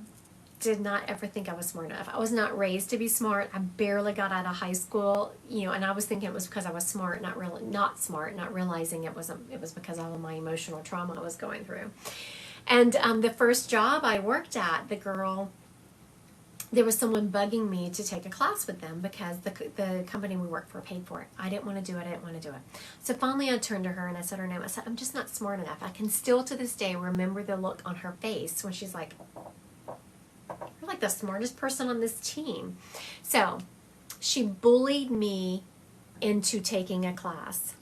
did not ever think I was smart enough. I was not raised to be smart. I barely got out of high school, and I was thinking it was because I was smart, not realizing it was because of all my emotional trauma I was going through. And the first job I worked at, there was someone bugging me to take a class with them because the company we worked for paid for it. I didn't want to do it. So finally I turned to her and I said her name. I said, I'm just not smart enough. I can still to this day remember the look on her face when she's like, you're like the smartest person on this team. So she bullied me into taking a class.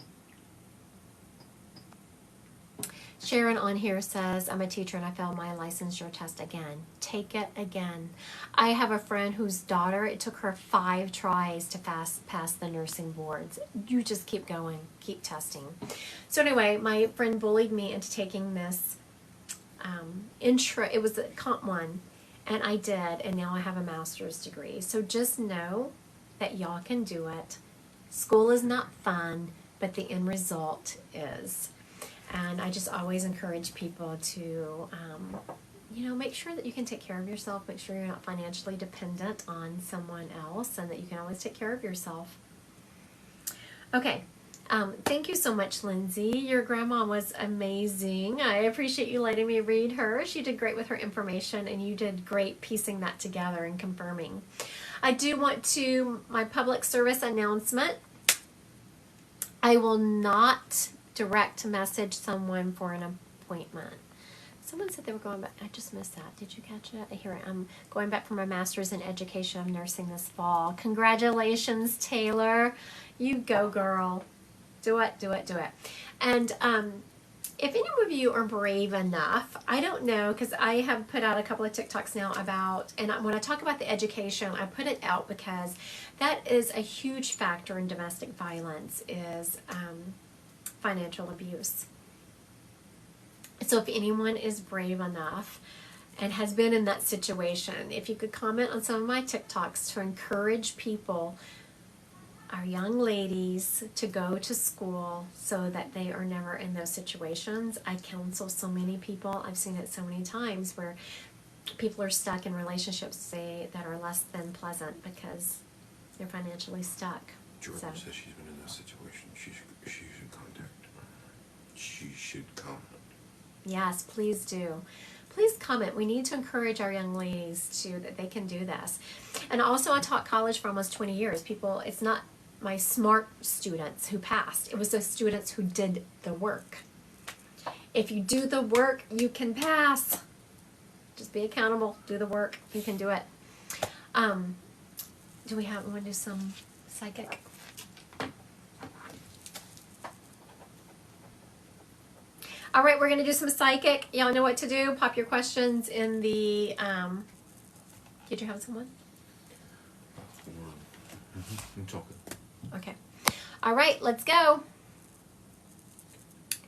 Sharon on here says, I'm a teacher and I failed my licensure test again. Take it again. I have a friend whose daughter, it took her 5 tries to pass the nursing boards. You just keep going, keep testing. So anyway, my friend bullied me into taking this intro. It was a Comp 1, and I did, and now I have a master's degree. So just know that y'all can do it. School is not fun, but the end result is. And I just always encourage people to, make sure that you can take care of yourself. Make sure you're not financially dependent on someone else, and that you can always take care of yourself. Okay. Thank you so much, Lindsay. Your grandma was amazing. I appreciate you letting me read her. She did great with her information, and you did great piecing that together and confirming. I do want to, my public service announcement. I will not direct message someone for an appointment. Someone said they were going back. I just missed that. Did you catch it? Here I am going back for my master's in education of nursing this fall. Congratulations, Taylor. You go, girl. Do it, do it, do it. And if any of you are brave enough, I don't know, because I have put out a couple of TikToks now about, and when I talk about the education, I put it out because that is a huge factor in domestic violence, is financial abuse. So if anyone is brave enough and has been in that situation, if you could comment on some of my TikToks to encourage people, our young ladies, to go to school so that they are never in those situations. I counsel so many people. I've seen it so many times where people are stuck in relationships that are less than pleasant because they're financially stuck. Jordan says she's been in that situation. She should contact her. She should comment. Yes, please do. Please comment. We need to encourage our young ladies that they can do this. And also, I taught college for almost 20 years. It's not my smart students who passed. It was the students who did the work. If you do the work, you can pass. Just be accountable. Do the work. You can do it. Do we want to do some psychic? All right, we're going to do some psychic. Y'all know what to do. Pop your questions in the... Did you have someone? I'm talking. Okay. All right, let's go.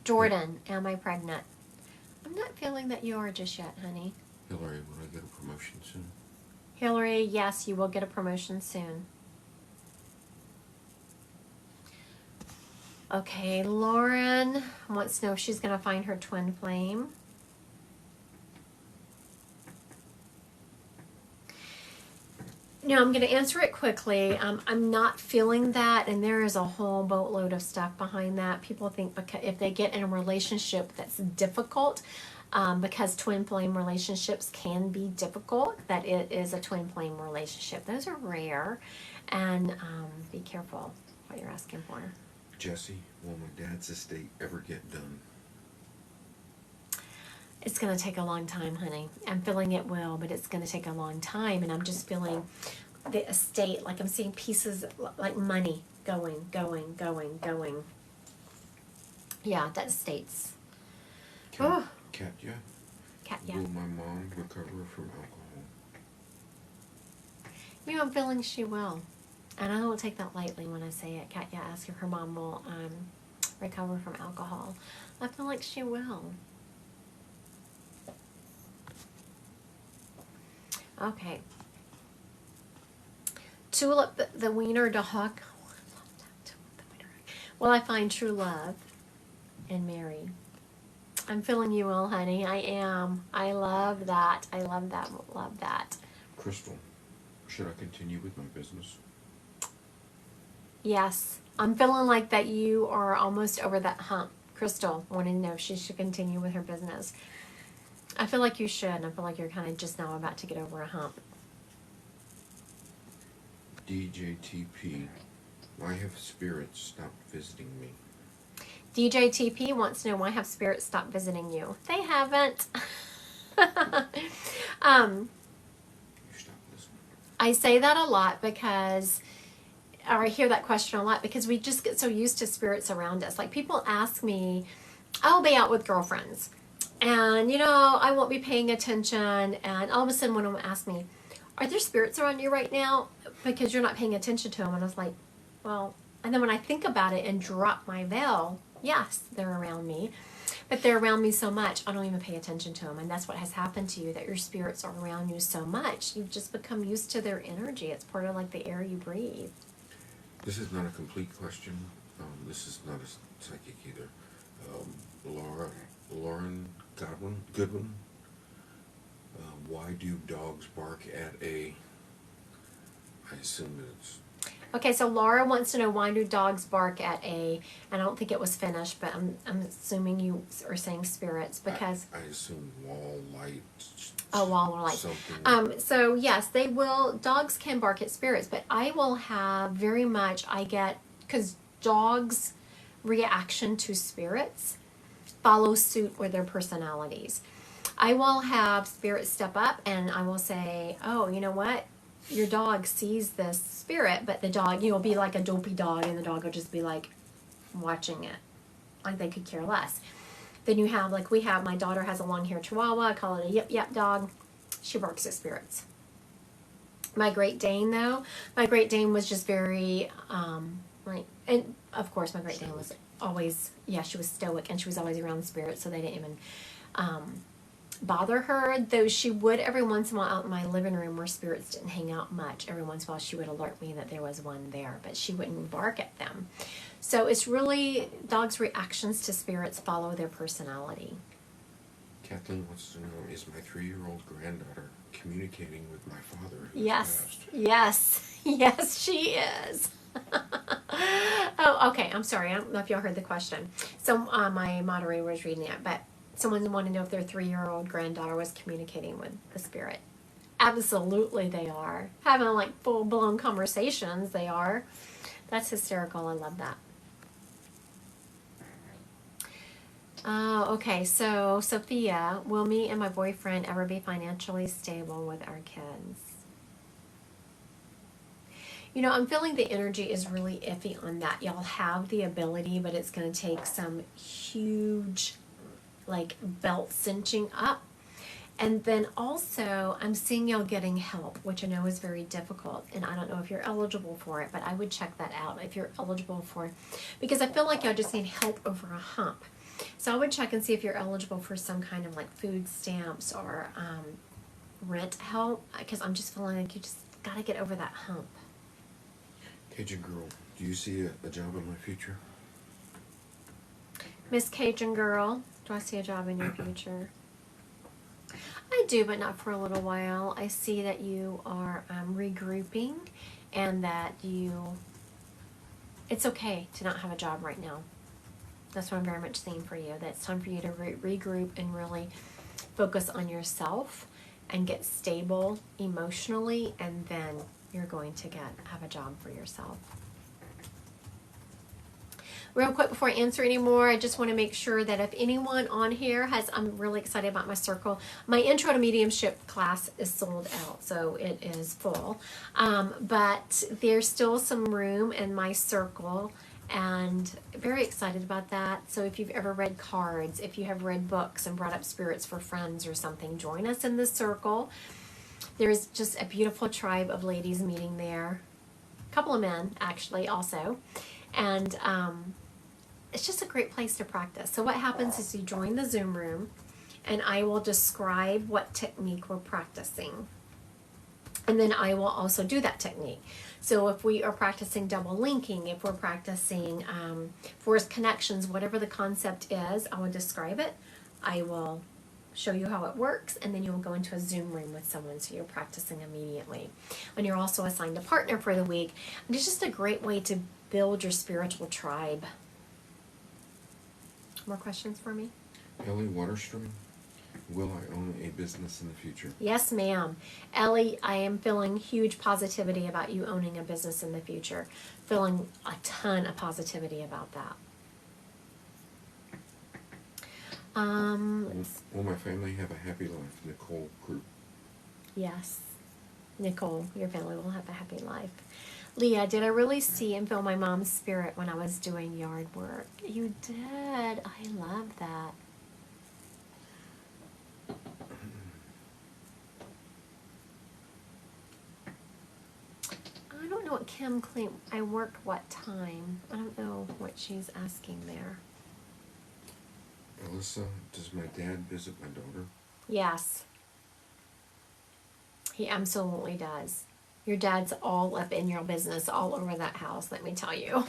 Jordan, am I pregnant? I'm not feeling that you are just yet, honey. Hillary, will I get a promotion soon? Hillary, yes, you will get a promotion soon. Okay, Lauren wants to know if she's going to find her twin flame. No, I'm going to answer it quickly. I'm not feeling that, and there is a whole boatload of stuff behind that. People think because if they get in a relationship that's difficult, because twin flame relationships can be difficult, that it is a twin flame relationship. Those are rare, and be careful what you're asking for. Jesse, will my dad's estate ever get done? It's going to take a long time, honey. I'm feeling it will, but it's going to take a long time. And I'm just feeling the estate, like I'm seeing pieces, like money going. Yeah, that estate's. Oh. Katya, Katya. will my mom recover from alcohol? You know, I'm feeling she will. And I don't take that lightly when I say it. Katya asked if her mom will recover from alcohol. I feel like she will. Okay. Tulip the Wiener Dog. Oh, I love that. Tulip the Wiener. Will I find true love and marry? I'm feeling you will, honey. I am. I love that. I love that. Love that. Crystal, should I continue with my business? Yes. I'm feeling like that you are almost over that hump. Crystal wanting to know if she should continue with her business. I feel like you should, and I feel like you're kind of just now about to get over a hump. DJTP, why have spirits stopped visiting me? DJTP wants to know why have spirits stopped visiting you. They haven't. You stop listening. I say that a lot because, or I hear that question a lot because we just get so used to spirits around us. Like people ask me, I'll be out with girlfriends. And, you know, I won't be paying attention. And all of a sudden, one of them asked me, are there spirits around you right now? Because you're not paying attention to them. And I was like, well, and then when I think about it and drop my veil, yes, they're around me. But they're around me so much, I don't even pay attention to them. And that's what has happened to you, that your spirits are around you so much. You've just become used to their energy. It's part of like the air you breathe. This is not a complete question. This is not a psychic either. Lauren Goodwin. Why do dogs bark at a? I assume it's. Okay, so Laura wants to know why do dogs bark at a? And I don't think it was finished, but I'm assuming you are saying spirits because. I assume wall light. Oh, wall light. Something. So yes, they will. Dogs can bark at spirits, but I will have very much. I get because dogs' reaction to spirits follow suit with their personalities. I will have spirits step up and I will say, oh, you know what? Your dog sees this spirit, but the dog, you'll be like a dopey dog and the dog will just be like watching it. Like they could care less. Then you have, like my daughter has a long hair chihuahua. I call it a yip yap dog. She barks at spirits. My Great Dane though, my Great Dane was just very, and of course my Great Dane was always, she was stoic and she was always around spirits, so they didn't even bother her, though she would every once in a while out in my living room where spirits didn't hang out much. Every once in a while she would alert me that there was one there, but she wouldn't bark at them. So it's really, dogs' reactions to spirits follow their personality. Kathleen wants to know, is my 3-year-old granddaughter communicating with my father? Yes, she is. Oh, okay, I'm sorry. I don't know if y'all heard the question. So my moderator was reading it, but someone wanted to know if their 3-year-old granddaughter was communicating with the spirit. Absolutely they are. Having like full-blown conversations, they are. That's hysterical. I love that. Okay, so Sophia, will me and my boyfriend ever be financially stable with our kids? You know, I'm feeling the energy is really iffy on that. Y'all have the ability, but it's going to take some huge like belt cinching up. And then also, I'm seeing y'all getting help, which I know is very difficult, and I don't know if you're eligible for it, but I would check that out if you're eligible for it, because I feel like y'all just need help over a hump. So I would check and see if you're eligible for some kind of like food stamps or rent help, because I'm just feeling like you just got to get over that hump. Cajun girl, do you see a job in my future? Miss Cajun Girl, do I see a job in your future? I do, but not for a little while. I see that you are regrouping, and that it's okay to not have a job right now. That's what I'm very much seeing for you. That it's time for you to regroup and really focus on yourself and get stable emotionally, and then you're going to have a job for yourself. Real quick before I answer any more, I just want to make sure that if anyone on here I'm really excited about my circle. My intro to mediumship class is sold out, so it is full. But there's still some room in my circle, and very excited about that. So if you've ever read cards, if you have read books and brought up spirits for friends or something, join us in the circle. There's just a beautiful tribe of ladies meeting there. A couple of men, actually, also. And it's just a great place to practice. So what happens is you join the Zoom room, and I will describe what technique we're practicing. And then I will also do that technique. So if we are practicing double linking, if we're practicing forced connections, whatever the concept is, I will describe it. I will show you how it works, and then you will go into a Zoom room with someone, so you're practicing immediately. And you're also assigned a partner for the week. And it's just a great way to build your spiritual tribe. More questions for me? Ellie Waterstream, will I own a business in the future? Yes, ma'am. Ellie, I am feeling huge positivity about you owning a business in the future. Feeling a ton of positivity about that. Will my family have a happy life? Nicole Group. Yes. Nicole, your family will have a happy life. Leah, did I really see and feel my mom's spirit when I was doing yard work? You did. I love that. I don't know what Kim claimed. I work what time? I don't know what she's asking there. Alyssa, does my dad visit my daughter? Yes. He absolutely does. Your dad's all up in your business, all over that house, let me tell you.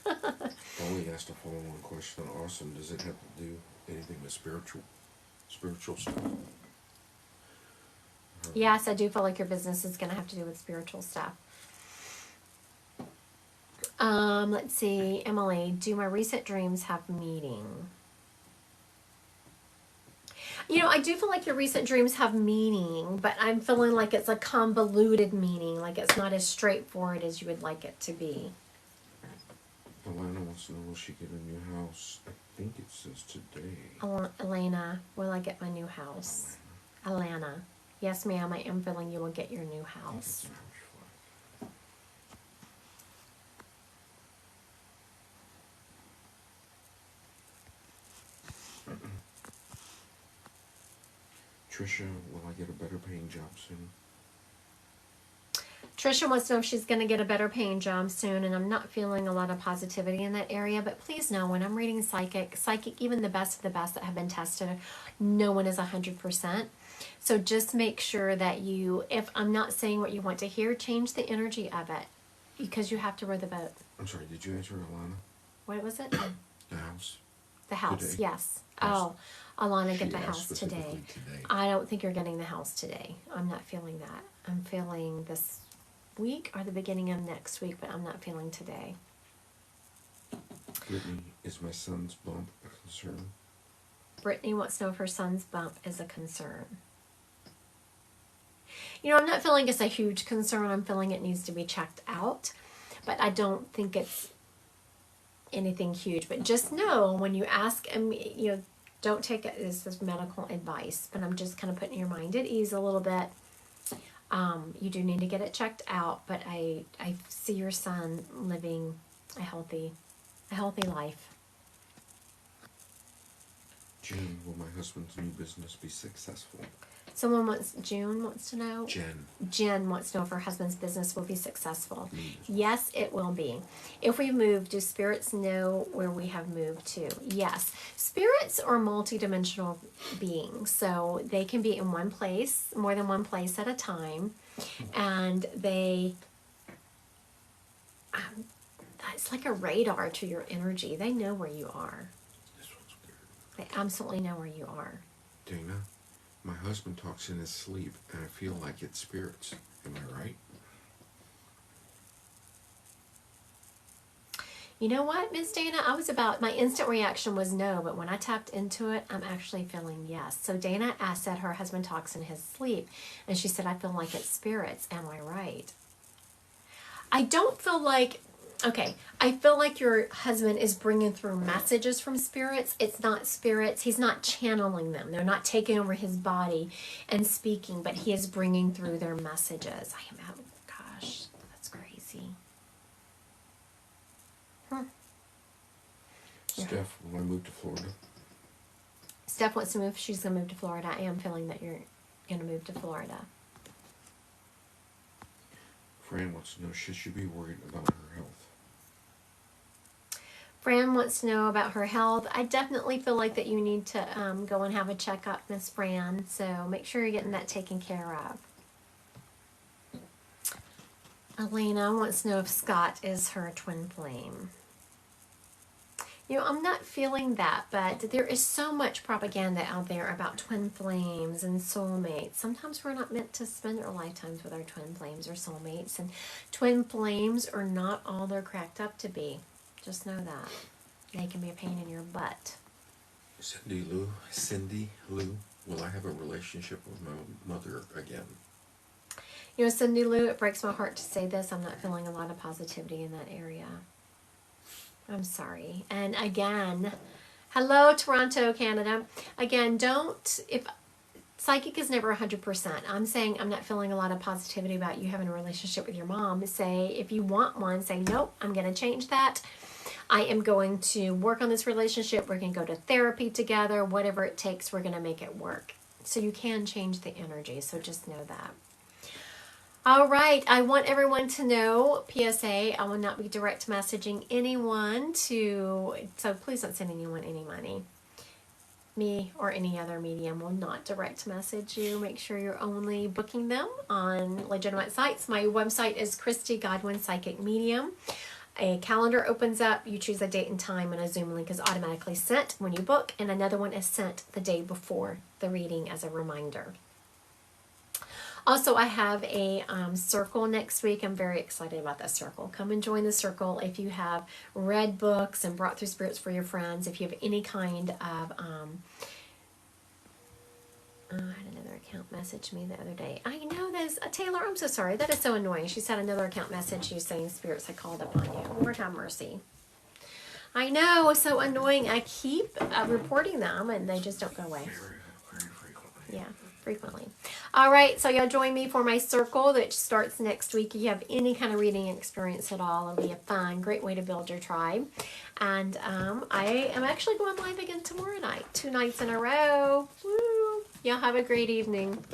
Ollie asked a follow-on question. Awesome. Does it have to do anything with spiritual stuff? Yes, I do feel like your business is going to have to do with spiritual stuff. Let's see. Emily, do my recent dreams have meaning? You know, I do feel like your recent dreams have meaning, but I'm feeling like it's a convoluted meaning, like it's not as straightforward as you would like it to be. Elena wants to know, will she get a new house? I think it says today. Elena, will I get my new house? Elena. Yes, ma'am, I am feeling you will get your new house. Trisha, will I get a better paying job soon? Trisha wants to know if she's going to get a better paying job soon, and I'm not feeling a lot of positivity in that area, but please know, when I'm reading psychic, even the best of the best that have been tested, no one is 100%. So just make sure that if I'm not saying what you want to hear, change the energy of it, because you have to row the boat. I'm sorry, did you answer Alana? What was it? The house. The house, Today. Yes. Yes. Oh, Alana, get She the asked house today. specifically today. I don't think you're getting the house today. I'm not feeling that. I'm feeling this week or the beginning of next week, but I'm not feeling today. Brittany, is my son's bump a concern? Brittany wants to know if her son's bump is a concern. You know, I'm not feeling it's a huge concern. I'm feeling it needs to be checked out, but I don't think it's anything huge. But just know, when you ask, don't take it as medical advice, but I'm just kind of putting your mind at ease a little bit. You do need to get it checked out, but I see your son living a healthy life. June, will my husband's new business be successful? June wants to know. Jen wants to know if her husband's business will be successful. Yes, it will be. If we move, do spirits know where we have moved to? Yes. Spirits are multidimensional beings, so they can be in one place, more than one place at a time, and it's like a radar to your energy. They know where you are. This one's weird. They absolutely know where you are. Dana, my husband talks in his sleep, and I feel like it's spirits. Am I right? You know what, Miss Dana? My instant reaction was no, but when I tapped into it, I'm actually feeling yes. So Dana said her husband talks in his sleep, and she said, I feel like it's spirits. Am I right? I don't feel like, I feel like your husband is bringing through messages from spirits. It's not spirits. He's not channeling them. They're not taking over his body and speaking, but he is bringing through their messages. Gosh, that's crazy. Steph, will I move to Florida? Steph wants to move. She's going to move to Florida. I am feeling that you're going to move to Florida. Fran wants to know, should she be worried about her health? Fran wants to know about her health. I definitely feel like that you need to go and have a checkup, Miss Fran. So make sure you're getting that taken care of. Elena wants to know if Scott is her twin flame. You know, I'm not feeling that, but there is so much propaganda out there about twin flames and soulmates. Sometimes we're not meant to spend our lifetimes with our twin flames or soulmates, and twin flames are not all they're cracked up to be. Just know that. They can be a pain in your butt. Cindy Lou, will I have a relationship with my mother again? You know, Cindy Lou, it breaks my heart to say this. I'm not feeling a lot of positivity in that area. I'm sorry. And again, hello, Toronto, Canada. Again, if psychic is never 100%. I'm saying I'm not feeling a lot of positivity about you having a relationship with your mom. Say, if you want one, say, nope, I'm going to change that. I am going to work on this relationship. We're going to go to therapy together. Whatever it takes, we're going to make it work. So you can change the energy. So just know that. All right, I want everyone to know, PSA, I will not be direct messaging anyone so please don't send anyone any money. Me or any other medium will not direct message you. Make sure you're only booking them on legitimate sites. My website is Christy Godwin Psychic Medium. A calendar opens up, you choose a date and time, and a Zoom link is automatically sent when you book, and another one is sent the day before the reading as a reminder. Also, I have a circle next week. I'm very excited about that circle. Come and join the circle if you have read books and brought through spirits for your friends. If you have any kind of, I had another account message me the other day. I know this, Taylor, I'm so sorry. That is so annoying. She sent another account message you saying spirits had called upon you. Lord have mercy. I know, it's so annoying. I keep reporting them and they just don't go away. Very frequently. Yeah. Frequently. All right, so y'all join me for my circle that starts next week. If you have any kind of reading experience at all, it'll be a fun, great way to build your tribe. And I am actually going live again tomorrow night, 2 nights in a row. Woo! Y'all have a great evening.